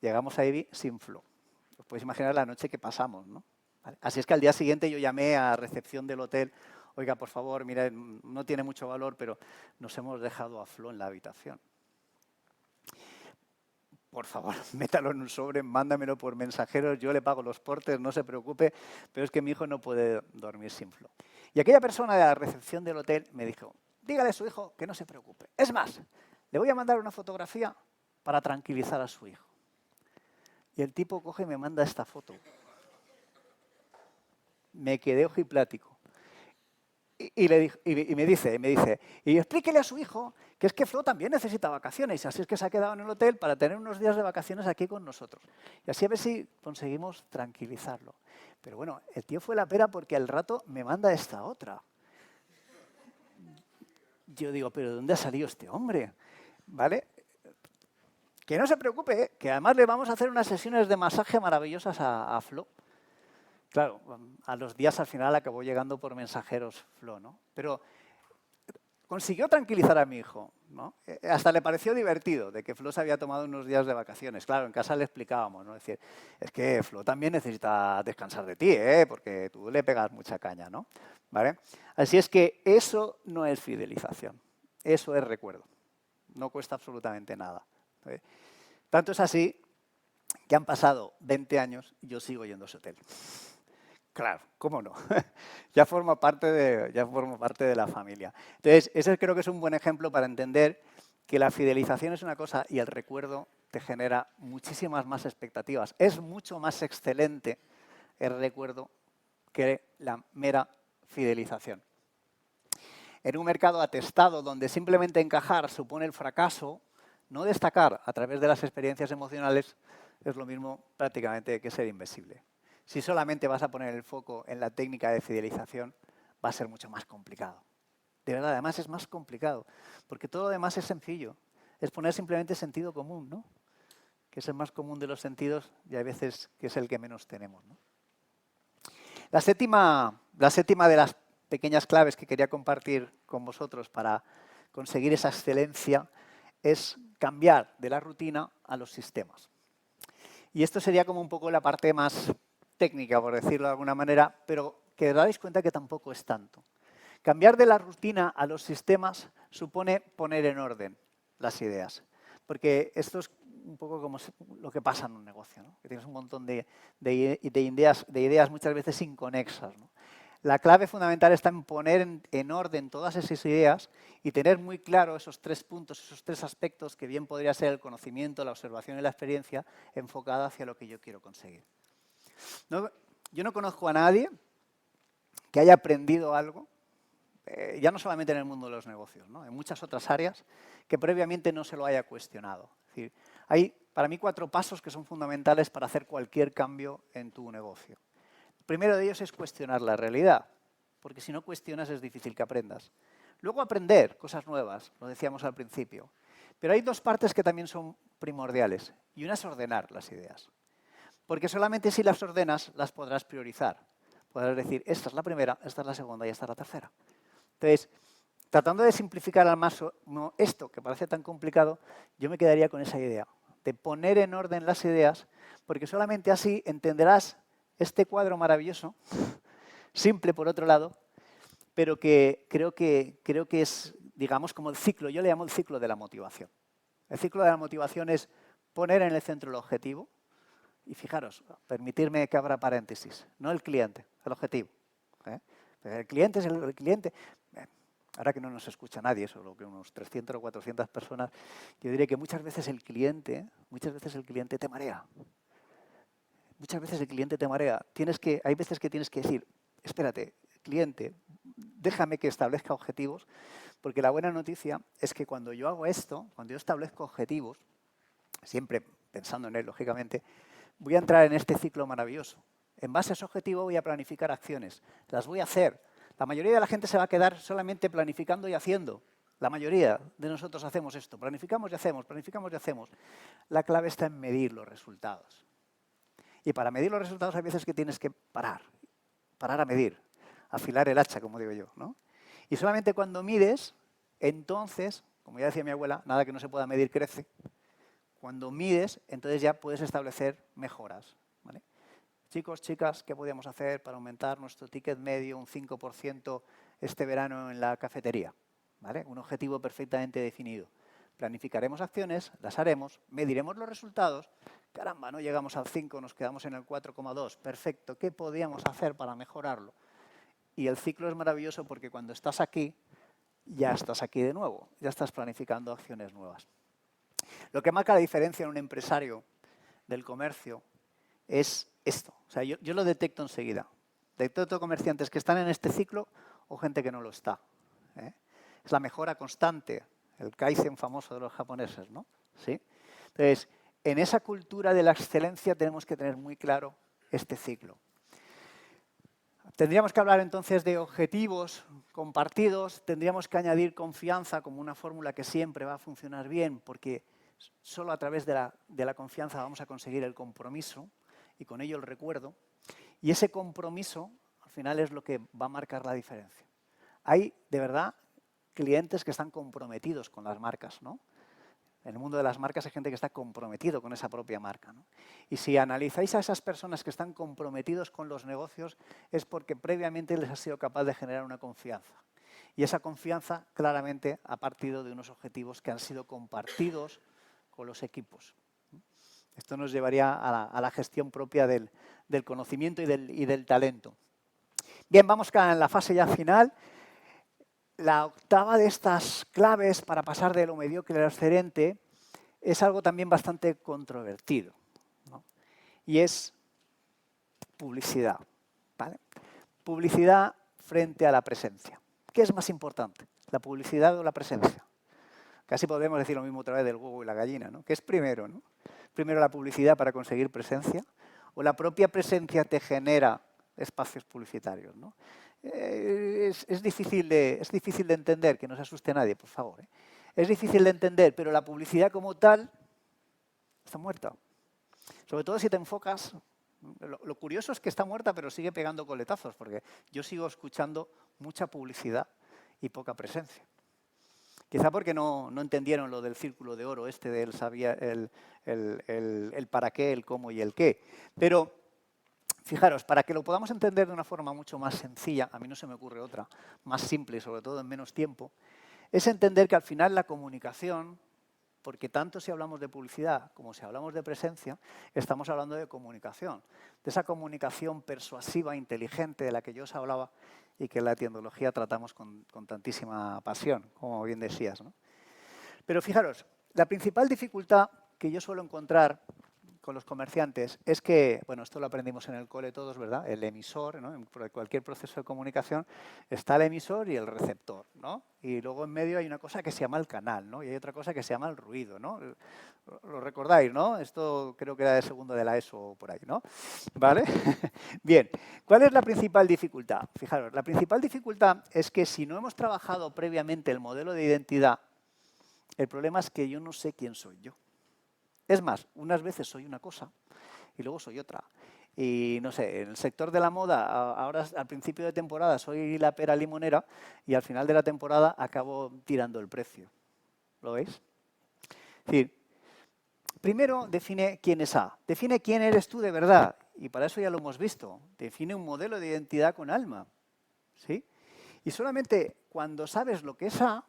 llegamos a Ibi sin Flo. Os podéis imaginar la noche que pasamos, ¿no? ¿Vale? Así es que al día siguiente yo llamé a recepción del hotel, oiga, por favor, mira, no tiene mucho valor, pero nos hemos dejado a Flo en la habitación. Por favor, métalo en un sobre, mándamelo por mensajeros, yo le pago los portes, no se preocupe, pero es que mi hijo no puede dormir sin Flo. Y aquella persona de la recepción del hotel me dijo, dígale a su hijo que no se preocupe. Es más, le voy a mandar una fotografía para tranquilizar a su hijo. Y el tipo coge y me manda esta foto. Me quedé ojiplático. Y me dice, y explíquele a su hijo que es que Flo también necesita vacaciones, y así es que se ha quedado en el hotel para tener unos días de vacaciones aquí con nosotros. Y así a ver si conseguimos tranquilizarlo. Pero bueno, el tío fue la pera porque al rato me manda esta otra. Yo digo, ¿pero de dónde ha salido este hombre? ¿Vale? Que no se preocupe, ¿eh? Que además le vamos a hacer unas sesiones de masaje maravillosas a Flo. Claro, a los días al final acabó llegando por mensajeros Flo, ¿no? Pero consiguió tranquilizar a mi hijo, ¿no? Hasta le pareció divertido de que Flo se había tomado unos días de vacaciones. Claro, en casa le explicábamos, ¿no? Es decir, es que Flo también necesita descansar de ti, ¿eh? Porque tú le pegas mucha caña, ¿no? ¿Vale? Así es que eso no es fidelización, eso es recuerdo. No cuesta absolutamente nada. ¿Vale? Tanto es así que han pasado 20 años y yo sigo yendo a ese hotel. Claro, ¿cómo no? ya forma parte de la familia. Entonces, ese creo que es un buen ejemplo para entender que la fidelización es una cosa y el recuerdo te genera muchísimas más expectativas. Es mucho más excelente el recuerdo que la mera fidelización. En un mercado atestado donde simplemente encajar supone el fracaso, no destacar a través de las experiencias emocionales es lo mismo prácticamente que ser invisible. Si solamente vas a poner el foco en la técnica de fidelización, va a ser mucho más complicado. De verdad, además es más complicado, porque todo lo demás es sencillo. Es poner simplemente sentido común, ¿no? Que es el más común de los sentidos y hay veces que es el que menos tenemos, ¿no? La séptima de las pequeñas claves que quería compartir con vosotros para conseguir esa excelencia es cambiar de la rutina a los sistemas. Y esto sería como un poco la parte más técnica, por decirlo de alguna manera, pero que os dais cuenta que tampoco es tanto. Cambiar de la rutina a los sistemas supone poner en orden las ideas, porque esto es un poco como lo que pasa en un negocio, ¿no? Que tienes un montón de ideas muchas veces inconexas, ¿no? La clave fundamental está en poner en orden todas esas ideas y tener muy claro esos 3 puntos, esos 3 aspectos que bien podría ser el conocimiento, la observación y la experiencia enfocada hacia lo que yo quiero conseguir. Yo no conozco a nadie que haya aprendido algo, ya no solamente en el mundo de los negocios, ¿no? En muchas otras áreas, que previamente no se lo haya cuestionado. Es decir, hay para mí 4 pasos que son fundamentales para hacer cualquier cambio en tu negocio. El primero de ellos es cuestionar la realidad, porque si no cuestionas es difícil que aprendas. Luego aprender cosas nuevas, lo decíamos al principio. Pero hay 2 partes que también son primordiales, y una es ordenar las ideas. Porque solamente si las ordenas las podrás priorizar. Podrás decir, esta es la primera, esta es la segunda y esta es la tercera. Entonces, tratando de simplificar al máximo esto que parece tan complicado, yo me quedaría con esa idea, de poner en orden las ideas, porque solamente así entenderás este cuadro maravilloso, simple por otro lado, pero que creo que es, digamos, como el ciclo, yo le llamo el ciclo de la motivación. El ciclo de la motivación es poner en el centro el objetivo, y fijaros, permitirme que abra paréntesis, no el cliente, el objetivo. El cliente es el cliente. Ahora que no nos escucha nadie, solo que unos 300 o 400 personas, yo diré que muchas veces el cliente te marea. Muchas veces el cliente te marea. Hay veces que tienes que decir, espérate, cliente, déjame que establezca objetivos, porque la buena noticia es que cuando yo hago esto, cuando yo establezco objetivos, siempre pensando en él, lógicamente, voy a entrar en este ciclo maravilloso. En base a ese objetivo voy a planificar acciones. Las voy a hacer. La mayoría de la gente se va a quedar solamente planificando y haciendo. La mayoría de nosotros hacemos esto. Planificamos y hacemos, planificamos y hacemos. La clave está en medir los resultados. Y para medir los resultados hay veces que tienes que parar a medir, afilar el hacha, como digo yo, ¿no? Y solamente cuando mides, entonces, como ya decía mi abuela, nada que no se pueda medir crece. Cuando mides, entonces ya puedes establecer mejoras, ¿vale? Chicos, chicas, ¿qué podríamos hacer para aumentar nuestro ticket medio un 5% este verano en la cafetería? ¿Vale? Un objetivo perfectamente definido. Planificaremos acciones, las haremos, mediremos los resultados. Caramba, no llegamos al 5, nos quedamos en el 4,2. Perfecto, ¿qué podríamos hacer para mejorarlo? Y el ciclo es maravilloso porque cuando estás aquí, ya estás aquí de nuevo, ya estás planificando acciones nuevas. Lo que marca la diferencia en un empresario del comercio es esto. O sea, yo lo detecto enseguida. Detecto comerciantes que están en este ciclo o gente que no lo está, ¿eh? Es la mejora constante, el kaizen famoso de los japoneses, ¿no? ¿Sí? Entonces, en esa cultura de la excelencia tenemos que tener muy claro este ciclo. Tendríamos que hablar entonces de objetivos compartidos, tendríamos que añadir confianza como una fórmula que siempre va a funcionar bien, porque solo a través de la confianza vamos a conseguir el compromiso y con ello el recuerdo. Y ese compromiso, al final, es lo que va a marcar la diferencia. Hay, de verdad, clientes que están comprometidos con las marcas, ¿no? En el mundo de las marcas hay gente que está comprometido con esa propia marca, ¿no? Y si analizáis a esas personas que están comprometidos con los negocios, es porque previamente les ha sido capaz de generar una confianza. Y esa confianza, claramente, ha partido de unos objetivos que han sido compartidos con los equipos. Esto nos llevaría a la gestión propia del conocimiento y del talento. Bien, vamos a la fase ya final. La octava de estas claves para pasar de lo mediocre al excelente es algo también bastante controvertido, ¿no? Y es publicidad, ¿vale? Publicidad frente a la presencia. ¿Qué es más importante? ¿La publicidad o la presencia? Casi podemos decir lo mismo otra vez del huevo y la gallina, ¿no? ¿Qué es primero, no? ¿Primero la publicidad para conseguir presencia? ¿O la propia presencia te genera espacios publicitarios, ¿no? Es difícil de entender, que no se asuste nadie, por favor, ¿eh? Es difícil de entender, pero la publicidad como tal está muerta. Sobre todo si te enfocas. Lo curioso es que está muerta, pero sigue pegando coletazos, porque yo sigo escuchando mucha publicidad y poca presencia. Quizá porque no entendieron lo del círculo de oro, de él sabía el para qué, el cómo y el qué. Pero fijaros, para que lo podamos entender de una forma mucho más sencilla, a mí no se me ocurre otra, más simple y sobre todo en menos tiempo, es entender que al final la comunicación, porque tanto si hablamos de publicidad como si hablamos de presencia, estamos hablando de comunicación, de esa comunicación persuasiva, inteligente de la que yo os hablaba y que en la tiendología tratamos con tantísima pasión, como bien decías, ¿no? Pero fijaros, la principal dificultad que yo suelo encontrar con los comerciantes es que, bueno, esto lo aprendimos en el cole todos, ¿verdad? El emisor, ¿no? En cualquier proceso de comunicación está el emisor y el receptor, ¿no? Y luego en medio hay una cosa que se llama el canal, ¿no? Y hay otra cosa que se llama el ruido, ¿no? Lo recordáis, ¿no? Esto creo que era de segundo de la ESO o por ahí, ¿no? ¿Vale? Bien, ¿cuál es la principal dificultad? Fijaros, la principal dificultad es que si no hemos trabajado previamente el modelo de identidad, el problema es que yo no sé quién soy yo. Es más, unas veces soy una cosa y luego soy otra. Y no sé, en el sector de la moda, ahora al principio de temporada soy la pera limonera y al final de la temporada acabo tirando el precio. ¿Lo veis? Es decir, primero define quién es A, define quién eres tú de verdad. Y para eso ya lo hemos visto. Define un modelo de identidad con alma. ¿Sí? Y solamente cuando sabes lo que es A,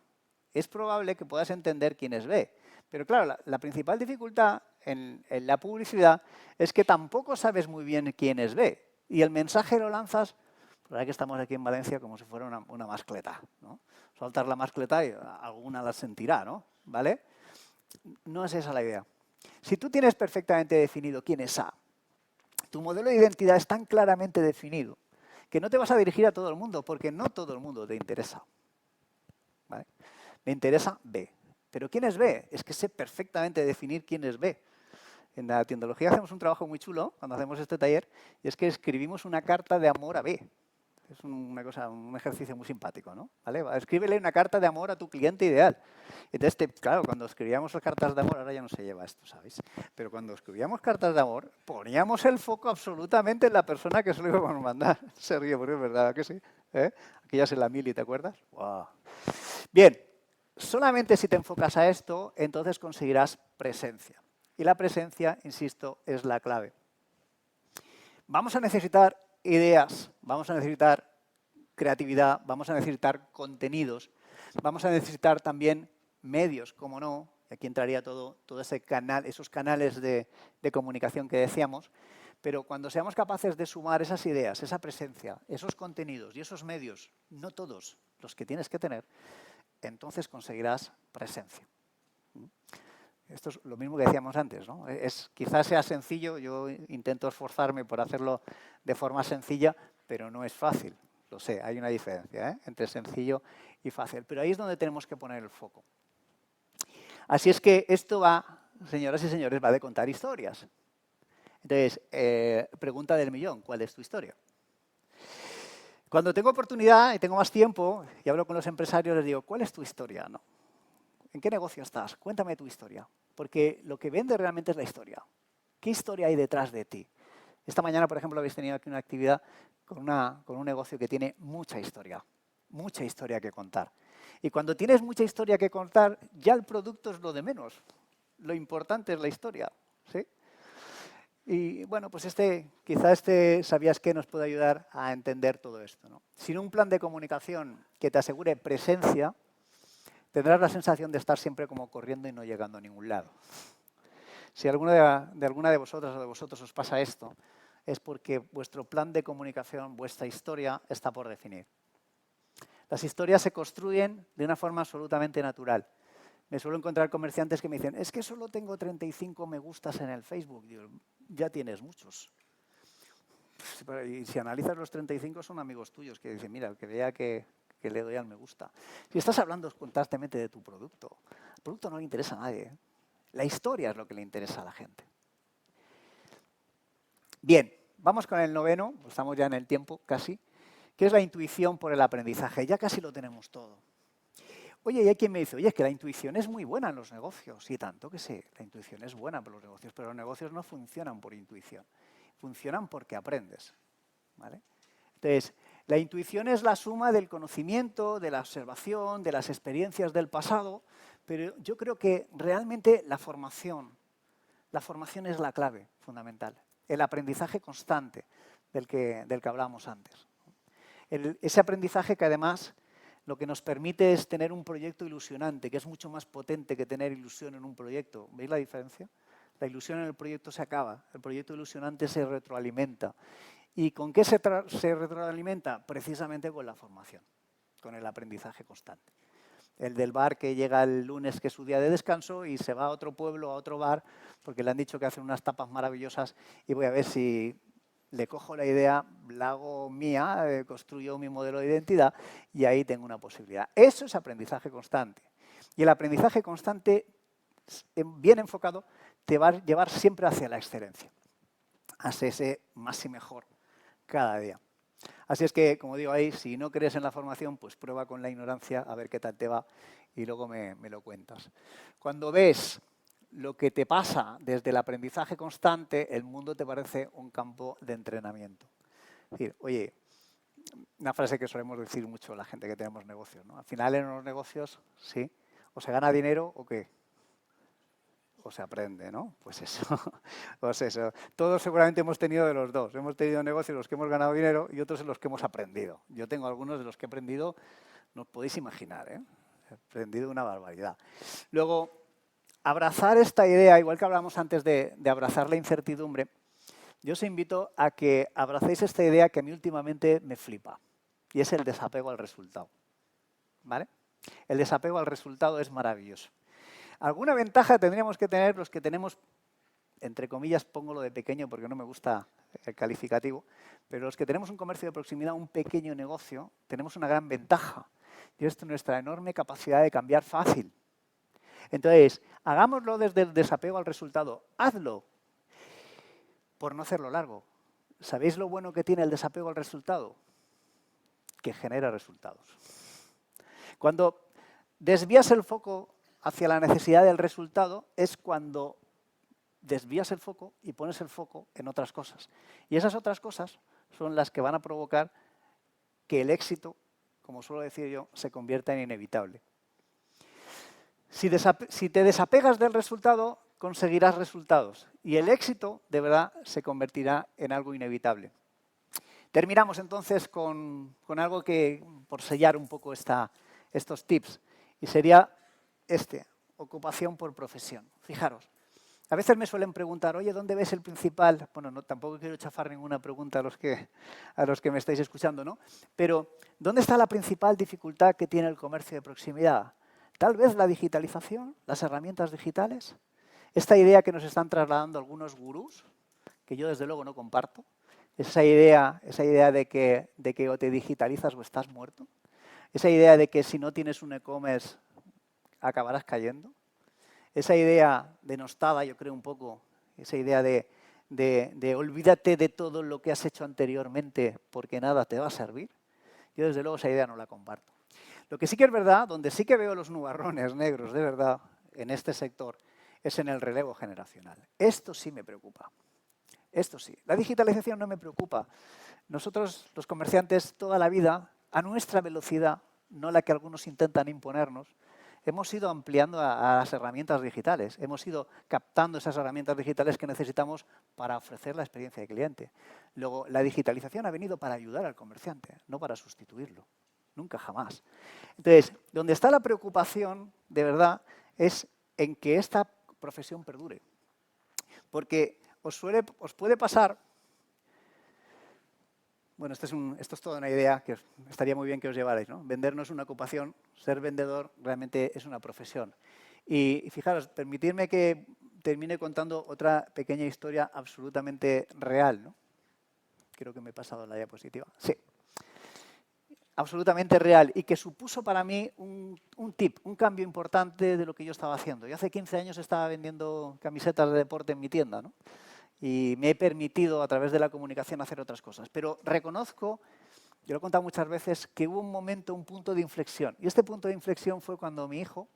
es probable que puedas entender quién es B. Pero claro, la principal dificultad en la publicidad es que tampoco sabes muy bien quién es B. Y el mensaje lo lanzas, por ahí que estamos aquí en Valencia, como si fuera una mascleta, ¿no? Soltar la mascleta y alguna la sentirá, ¿no? ¿Vale? No es esa la idea. Si tú tienes perfectamente definido quién es A, tu modelo de identidad es tan claramente definido que no te vas a dirigir a todo el mundo, porque no todo el mundo te interesa. ¿Vale? Me interesa B. ¿Pero quién es B? Es que sé perfectamente definir quién es B. En la tiendología hacemos un trabajo muy chulo cuando hacemos este taller, y es que escribimos una carta de amor a B. Es un ejercicio muy simpático, ¿no? ¿Vale? Escríbele una carta de amor a tu cliente ideal. Entonces, claro, cuando escribíamos las cartas de amor, ahora ya no se lleva esto, ¿sabéis? Pero cuando escribíamos cartas de amor, poníamos el foco absolutamente en la persona que se lo íbamos a mandar. Se ríe, porque es verdad que sí. ¿Eh? Aquellas en la mili, ¿te acuerdas? ¡Wow! Bien, solamente si te enfocas a esto, entonces conseguirás presencia. Y la presencia, insisto, es la clave. Vamos a necesitar ideas, vamos a necesitar creatividad, vamos a necesitar contenidos, vamos a necesitar también medios, como no, y aquí entraría todo ese canal, esos canales de comunicación que decíamos, pero cuando seamos capaces de sumar esas ideas, esa presencia, esos contenidos y esos medios, no todos los que tienes que tener, entonces conseguirás presencia. Esto es lo mismo que decíamos antes, ¿no? Quizás sea sencillo, yo intento esforzarme por hacerlo de forma sencilla, pero no es fácil. Lo sé, hay una diferencia, ¿eh?, entre sencillo y fácil. Pero ahí es donde tenemos que poner el foco. Así es que esto va, señoras y señores, va de contar historias. Entonces, pregunta del millón, ¿cuál es tu historia? Cuando tengo oportunidad y tengo más tiempo y hablo con los empresarios, les digo, ¿cuál es tu historia? ¿No? ¿En qué negocio estás? Cuéntame tu historia. Porque lo que vende realmente es la historia. ¿Qué historia hay detrás de ti? Esta mañana, por ejemplo, habéis tenido aquí una actividad con un negocio que tiene mucha historia que contar. Y cuando tienes mucha historia que contar, ya el producto es lo de menos. Lo importante es la historia, ¿sí? Y bueno, pues quizá ¿sabías qué?, nos puede ayudar a entender todo esto, ¿no? Sin un plan de comunicación que te asegure presencia, tendrás la sensación de estar siempre como corriendo y no llegando a ningún lado. Si alguna de vosotras o de vosotros os pasa esto, es porque vuestro plan de comunicación, vuestra historia, está por definir. Las historias se construyen de una forma absolutamente natural. Me suelo encontrar comerciantes que me dicen, es que solo tengo 35 me gustas en el Facebook. Digo, ya tienes muchos. y si analizas los 35 son amigos tuyos que dicen, mira, que vea que le doy al me gusta. Si estás hablando constantemente de tu producto, el producto no le interesa a nadie. La historia es lo que le interesa a la gente. Bien, vamos con el noveno, estamos ya en el tiempo casi, que es la intuición por el aprendizaje. Ya casi lo tenemos todo. Oye, y hay quien me dice, oye, es que la intuición es muy buena en los negocios. Y tanto que sí, la intuición es buena para los negocios, pero los negocios no funcionan por intuición. Funcionan porque aprendes. ¿Vale? Entonces, la intuición es la suma del conocimiento, de la observación, de las experiencias del pasado, pero yo creo que realmente la formación es la clave fundamental. El aprendizaje constante del que hablábamos antes. Ese aprendizaje que además lo que nos permite es tener un proyecto ilusionante, que es mucho más potente que tener ilusión en un proyecto. ¿Veis la diferencia? La ilusión en el proyecto se acaba, el proyecto ilusionante se retroalimenta. ¿Y con qué se retroalimenta? Precisamente con la formación, con el aprendizaje constante. El del bar que llega el lunes, que es su día de descanso, y se va a otro pueblo, a otro bar, porque le han dicho que hacen unas tapas maravillosas y voy a ver si le cojo la idea, la hago mía, construyo mi modelo de identidad y ahí tengo una posibilidad. Eso es aprendizaje constante. Y el aprendizaje constante, bien enfocado, te va a llevar siempre hacia la excelencia, hacia ese más y mejor cada día. Así es que, como digo ahí, si no crees en la formación, pues prueba con la ignorancia a ver qué tal te va y luego me lo cuentas. Cuando ves lo que te pasa desde el aprendizaje constante, el mundo te parece un campo de entrenamiento. Es decir, oye, una frase que solemos decir mucho la gente que tenemos negocios, ¿no? Al final en los negocios, sí, o se gana dinero o qué. O se aprende, ¿no? Pues eso. Pues eso. Todos seguramente hemos tenido de los dos. Hemos tenido negocios en los que hemos ganado dinero y otros en los que hemos aprendido. Yo tengo algunos de los que he aprendido, no os podéis imaginar, ¿eh? He aprendido una barbaridad. Luego, abrazar esta idea, igual que hablamos antes de abrazar la incertidumbre, yo os invito a que abracéis esta idea que a mí últimamente me flipa. Y es el desapego al resultado. ¿Vale? El desapego al resultado es maravilloso. Alguna ventaja tendríamos que tener los que tenemos, entre comillas, pongo lo de pequeño porque no me gusta el calificativo, pero los que tenemos un comercio de proximidad, un pequeño negocio, tenemos una gran ventaja. Y es nuestra enorme capacidad de cambiar fácil. Entonces, hagámoslo desde el desapego al resultado. Hazlo por no hacerlo largo. ¿Sabéis lo bueno que tiene el desapego al resultado? Que genera resultados. Cuando desvías el foco hacia la necesidad del resultado es cuando desvías el foco y pones el foco en otras cosas. Y esas otras cosas son las que van a provocar que el éxito, como suelo decir yo, se convierta en inevitable. Si te desapegas del resultado, conseguirás resultados. Y el éxito, de verdad, se convertirá en algo inevitable. Terminamos entonces con algo que, por sellar un poco estos tips, y sería ocupación por profesión. Fijaros, a veces me suelen preguntar, oye, ¿dónde ves el principal? Bueno, no, tampoco quiero chafar ninguna pregunta a los que me estáis escuchando, ¿no? Pero, ¿dónde está la principal dificultad que tiene el comercio de proximidad? Tal vez la digitalización, las herramientas digitales. Esta idea que nos están trasladando algunos gurús, que yo desde luego no comparto, esa idea de que o te digitalizas o estás muerto. Esa idea de que si no tienes un e-commerce acabarás cayendo. Esa idea denostada, yo creo un poco, esa idea de olvídate de todo lo que has hecho anteriormente porque nada te va a servir. Yo desde luego esa idea no la comparto. Lo que sí que es verdad, donde sí que veo los nubarrones negros de verdad en este sector, es en el relevo generacional. Esto sí me preocupa. Esto sí. La digitalización no me preocupa. Nosotros, los comerciantes, toda la vida, a nuestra velocidad, no la que algunos intentan imponernos, hemos ido ampliando a las herramientas digitales. Hemos ido captando esas herramientas digitales que necesitamos para ofrecer la experiencia de cliente. Luego, la digitalización ha venido para ayudar al comerciante, no para sustituirlo. Nunca, jamás. Entonces, donde está la preocupación, de verdad, es en que esta profesión perdure. Porque os puede pasar... Bueno, esto es toda una idea que estaría muy bien que os llevarais, ¿no? Vender no es una ocupación, ser vendedor realmente es una profesión. Y fijaros, permitidme que termine contando otra pequeña historia absolutamente real, ¿no? Creo que me he pasado la diapositiva. Sí. Absolutamente real y que supuso para mí un tip, un cambio importante de lo que yo estaba haciendo. Yo hace 15 años estaba vendiendo camisetas de deporte en mi tienda, ¿no? Y me he permitido a través de la comunicación hacer otras cosas. Pero reconozco, yo lo he contado muchas veces, que hubo un momento, un punto de inflexión. Y este punto de inflexión fue cuando mi hijo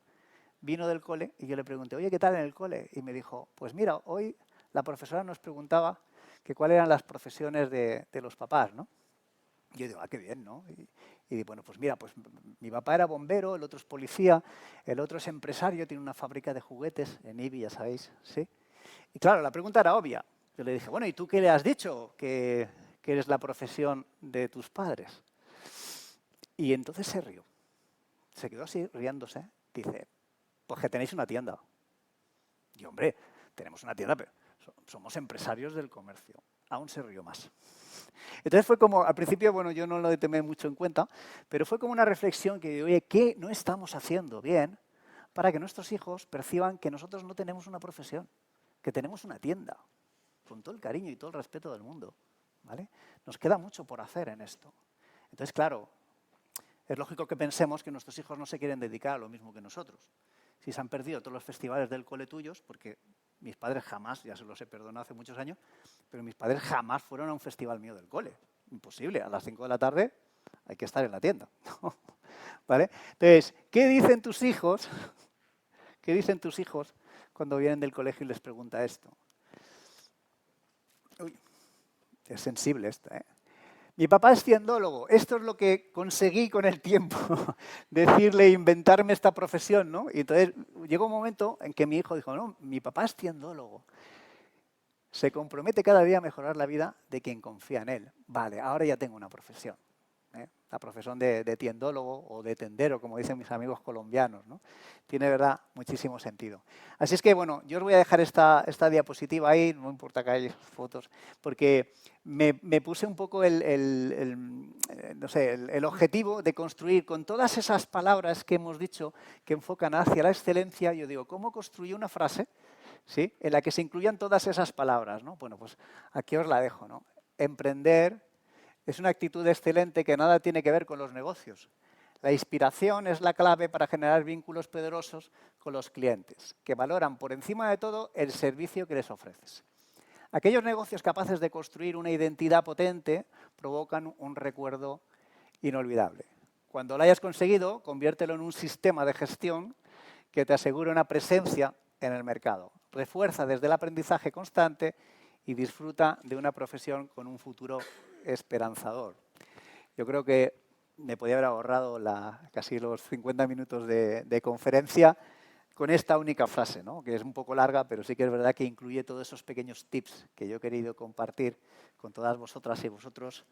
vino del cole y yo le pregunté, oye, ¿qué tal en el cole? Y me dijo, pues mira, hoy la profesora nos preguntaba que cuáles eran las profesiones de los papás, ¿no? Y yo digo, qué bien, ¿no? Y bueno, pues mira, pues mi papá era bombero, el otro es policía, el otro es empresario, tiene una fábrica de juguetes en Ibi, ya sabéis, ¿sí? Y claro, la pregunta era obvia. Yo le dije, bueno, ¿y tú qué le has dicho que eres la profesión de tus padres? Y entonces se rió. Se quedó así, riéndose. Dice, pues que tenéis una tienda. Y hombre, tenemos una tienda, pero somos empresarios del comercio. Aún se rió más. Entonces fue como, al principio, bueno, yo no lo tomé mucho en cuenta, pero fue como una reflexión que, oye, ¿qué no estamos haciendo bien para que nuestros hijos perciban que nosotros no tenemos una profesión, que tenemos una tienda, con todo el cariño y todo el respeto del mundo, ¿vale? Nos queda mucho por hacer en esto. Entonces, claro, es lógico que pensemos que nuestros hijos no se quieren dedicar a lo mismo que nosotros. Si se han perdido todos los festivales del cole tuyos, porque mis padres jamás, ya se los he perdonado hace muchos años, pero mis padres jamás fueron a un festival mío del cole. Imposible, a las 5 de la tarde hay que estar en la tienda. ¿Vale? Entonces, ¿qué dicen tus hijos? ¿Qué dicen tus hijos cuando vienen del colegio y les pregunta esto? Uy, es sensible esto, ¿eh? Mi papá es ciendólogo. Esto es lo que conseguí con el tiempo, decirle, inventarme esta profesión, ¿no? Y entonces llegó un momento en que mi hijo dijo, no, mi papá es ciendólogo. Se compromete cada día a mejorar la vida de quien confía en él. Vale, ahora ya tengo una profesión, ¿eh? La profesión de tiendólogo o de tendero, como dicen mis amigos colombianos, ¿no? Tiene, de verdad, muchísimo sentido. Así es que, bueno, yo os voy a dejar esta diapositiva ahí, no importa que haya fotos, porque me puse un poco no sé, el objetivo de construir con todas esas palabras que hemos dicho que enfocan hacia la excelencia. Yo digo, ¿cómo construyo una frase, ¿sí?, en la que se incluyan todas esas palabras, ¿no? Bueno, pues aquí os la dejo, ¿no? Emprender es una actitud excelente que nada tiene que ver con los negocios. La inspiración es la clave para generar vínculos poderosos con los clientes, que valoran por encima de todo el servicio que les ofreces. Aquellos negocios capaces de construir una identidad potente provocan un recuerdo inolvidable. Cuando lo hayas conseguido, conviértelo en un sistema de gestión que te asegure una presencia en el mercado. Refuerza desde el aprendizaje constante y disfruta de una profesión con un futuro esperanzador. Yo creo que me podía haber ahorrado casi los 50 minutos de conferencia con esta única frase, ¿no? Que es un poco larga, pero sí que es verdad que incluye todos esos pequeños tips que yo he querido compartir con todas vosotras y vosotros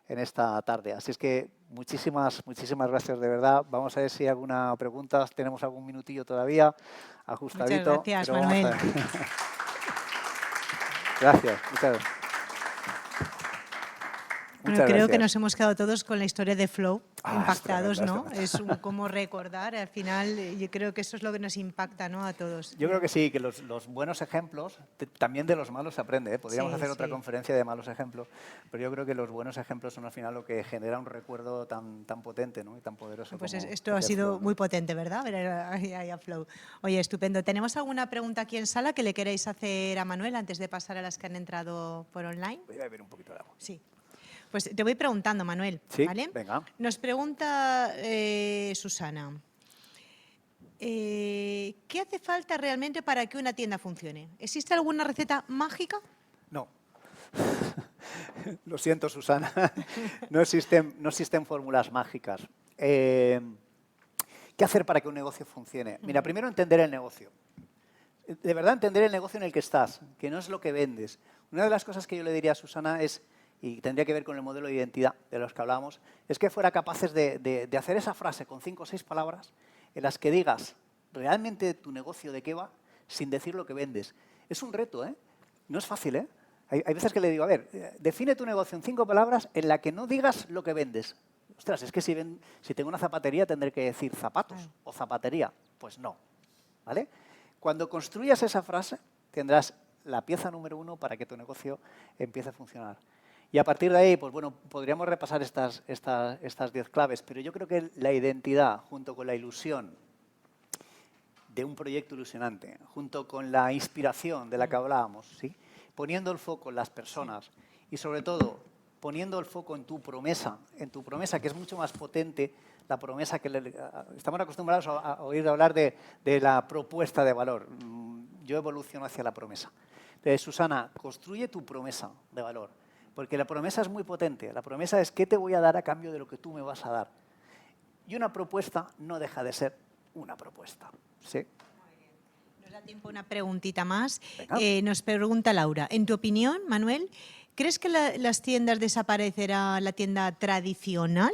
en esta tarde. Así es que muchísimas gracias de verdad. Vamos a ver si hay alguna pregunta. Tenemos algún minutillo todavía, ajustadito. Muchas gracias, pero vamos Manuel. a ver. Gracias, muchas gracias. Bueno, creo que nos hemos quedado todos con la historia de Flow, impactados, es ¿no? tremenda. Es como recordar, al final yo creo que eso es lo que nos impacta, ¿no?, a todos. Yo creo que sí, que los buenos ejemplos, también de los malos se aprende, ¿eh? Podríamos hacer otra conferencia de malos ejemplos, pero yo creo que los buenos ejemplos son al final lo que genera un recuerdo tan potente, ¿no?, y tan poderoso. Pues como esto ha sido Flow, ¿no? muy potente, ¿verdad? Ver ahí a Flow. Oye, estupendo. ¿Tenemos alguna pregunta aquí en sala que le queréis hacer a Manuel antes de pasar a las que han entrado por online? Voy a beber un poquito de agua. Sí. Pues te voy preguntando, Manuel. Sí, ¿vale? venga. Nos pregunta Susana. ¿Qué hace falta realmente para que una tienda funcione? ¿Existe alguna receta mágica? No. Lo siento, Susana. No existen fórmulas mágicas. ¿Qué hacer para que un negocio funcione? Mira, primero entender el negocio. De verdad, entender el negocio en el que estás, que no es lo que vendes. Una de las cosas que yo le diría a Susana es, y tendría que ver con el modelo de identidad de los que hablábamos, es que fuera capaces de hacer esa frase con 5 o 6 palabras en las que digas realmente tu negocio de qué va sin decir lo que vendes. Es un reto, ¿eh? No es fácil, ¿eh? Hay veces que le digo, a ver, define tu negocio en 5 palabras en la que no digas lo que vendes. Ostras, es que si tengo una zapatería tendré que decir zapatos o zapatería. Pues no, ¿vale? Cuando construyas esa frase tendrás la pieza número 1 para que tu negocio empiece a funcionar. Y a partir de ahí, pues bueno, podríamos repasar estas 10 claves, pero yo creo que la identidad, junto con la ilusión de un proyecto ilusionante, junto con la inspiración de la que hablábamos, ¿sí? Poniendo el foco en las personas y sobre todo poniendo el foco en tu promesa que es mucho más potente, la promesa que estamos acostumbrados a oír hablar de la propuesta de valor. Yo evoluciono hacia la promesa. Entonces, Susana, construye tu promesa de valor, porque la promesa es muy potente. La promesa es qué te voy a dar a cambio de lo que tú me vas a dar. Y una propuesta no deja de ser una propuesta. ¿Sí? Nos da tiempo una preguntita más. Venga. Nos pregunta Laura, en tu opinión, Manuel, ¿crees que las tiendas desaparecerá la tienda tradicional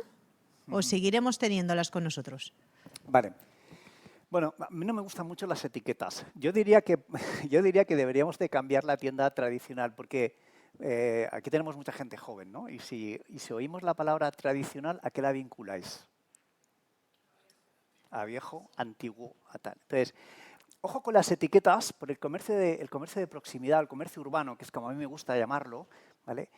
o seguiremos teniéndolas con nosotros? Vale. Bueno, a mí no me gustan mucho las etiquetas. Yo diría que deberíamos de cambiar la tienda tradicional porque aquí tenemos mucha gente joven, ¿no? Y si oímos la palabra tradicional, ¿a qué la vinculáis? A viejo, antiguo, a tal. Entonces, ojo con las etiquetas, por el comercio de proximidad, el comercio urbano, que es como a mí me gusta llamarlo, ¿vale?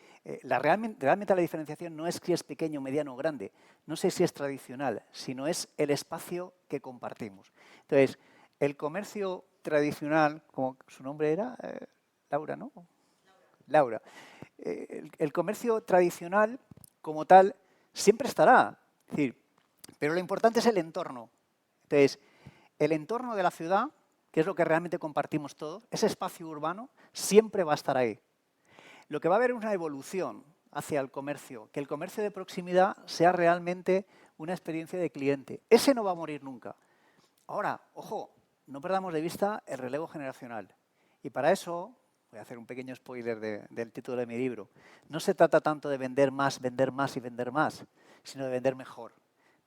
Realmente la diferenciación no es si es pequeño, mediano o grande, no sé si es tradicional, sino es el espacio que compartimos. Entonces, el comercio tradicional, como su nombre era, Laura, ¿no? Laura. El comercio tradicional, como tal, siempre estará. Es decir, pero lo importante es el entorno. Entonces, el entorno de la ciudad, que es lo que realmente compartimos todos, ese espacio urbano, siempre va a estar ahí. Lo que va a haber es una evolución hacia el comercio, que el comercio de proximidad sea realmente una experiencia de cliente. Ese no va a morir nunca. Ahora, ojo, no perdamos de vista el relevo generacional. Y para eso, voy a hacer un pequeño spoiler del título de mi libro, no se trata tanto de vender más y vender más, sino de vender mejor,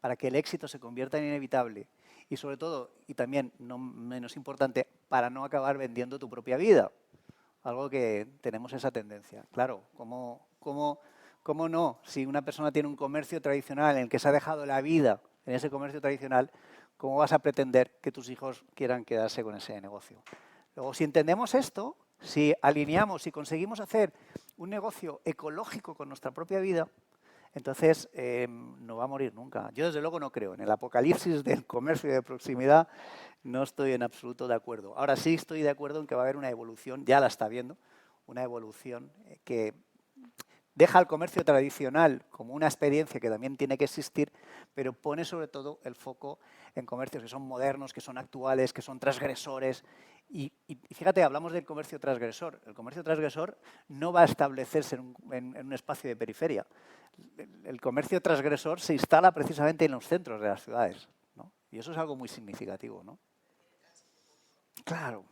para que el éxito se convierta en inevitable. Y sobre todo, y también no menos importante, para no acabar vendiendo tu propia vida. Algo que tenemos esa tendencia. Claro, ¿cómo no? Si una persona tiene un comercio tradicional en el que se ha dejado la vida en ese comercio tradicional, ¿cómo vas a pretender que tus hijos quieran quedarse con ese negocio? Luego, si entendemos esto, si alineamos, si conseguimos hacer un negocio ecológico con nuestra propia vida, entonces no va a morir nunca. Yo desde luego no creo. En el apocalipsis del comercio de proximidad no estoy en absoluto de acuerdo. Ahora sí estoy de acuerdo en que va a haber una evolución, ya la está viendo, una evolución que deja al comercio tradicional como una experiencia que también tiene que existir, pero pone sobre todo el foco en comercios que son modernos, que son actuales, que son transgresores. Y fíjate, hablamos del comercio transgresor. El comercio transgresor no va a establecerse en un espacio de periferia. El comercio transgresor se instala precisamente en los centros de las ciudades, ¿no? Y eso es algo muy significativo, ¿no? Claro.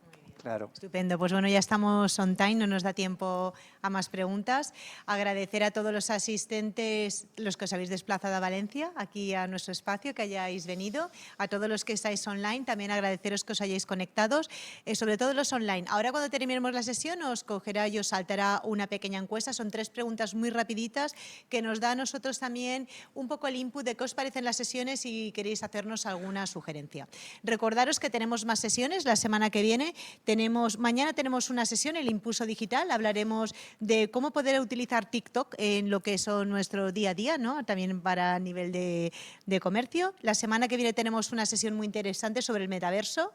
Claro. Estupendo. Pues bueno, ya estamos on time, no nos da tiempo a más preguntas. Agradecer a todos los asistentes, los que os habéis desplazado a Valencia, aquí a nuestro espacio, que hayáis venido. A todos los que estáis online, también agradeceros que os hayáis conectados, sobre todo los online. Ahora, cuando terminemos la sesión, os cogerá y os saltará una pequeña encuesta. Son 3 preguntas muy rapiditas que nos da a nosotros también un poco el input de qué os parecen las sesiones y queréis hacernos alguna sugerencia. Recordaros que tenemos más sesiones la semana que viene. Mañana tenemos una sesión, el impulso digital. Hablaremos de cómo poder utilizar TikTok en lo que son nuestro día a día, ¿no? También para nivel de comercio. La semana que viene tenemos una sesión muy interesante sobre el metaverso.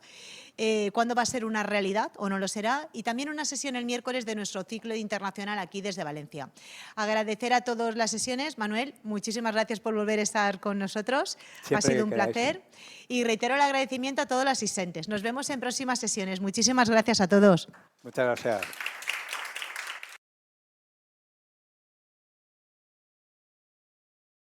Cuándo va a ser una realidad o no lo será. Y también una sesión el miércoles de nuestro ciclo internacional aquí desde Valencia. Agradecer a todas las sesiones. Manuel, muchísimas gracias por volver a estar con nosotros. Siempre ha sido un queráis. placer. Y reitero el agradecimiento a todos los asistentes. Nos vemos en próximas sesiones. Muchísimas gracias a todos. Muchas gracias.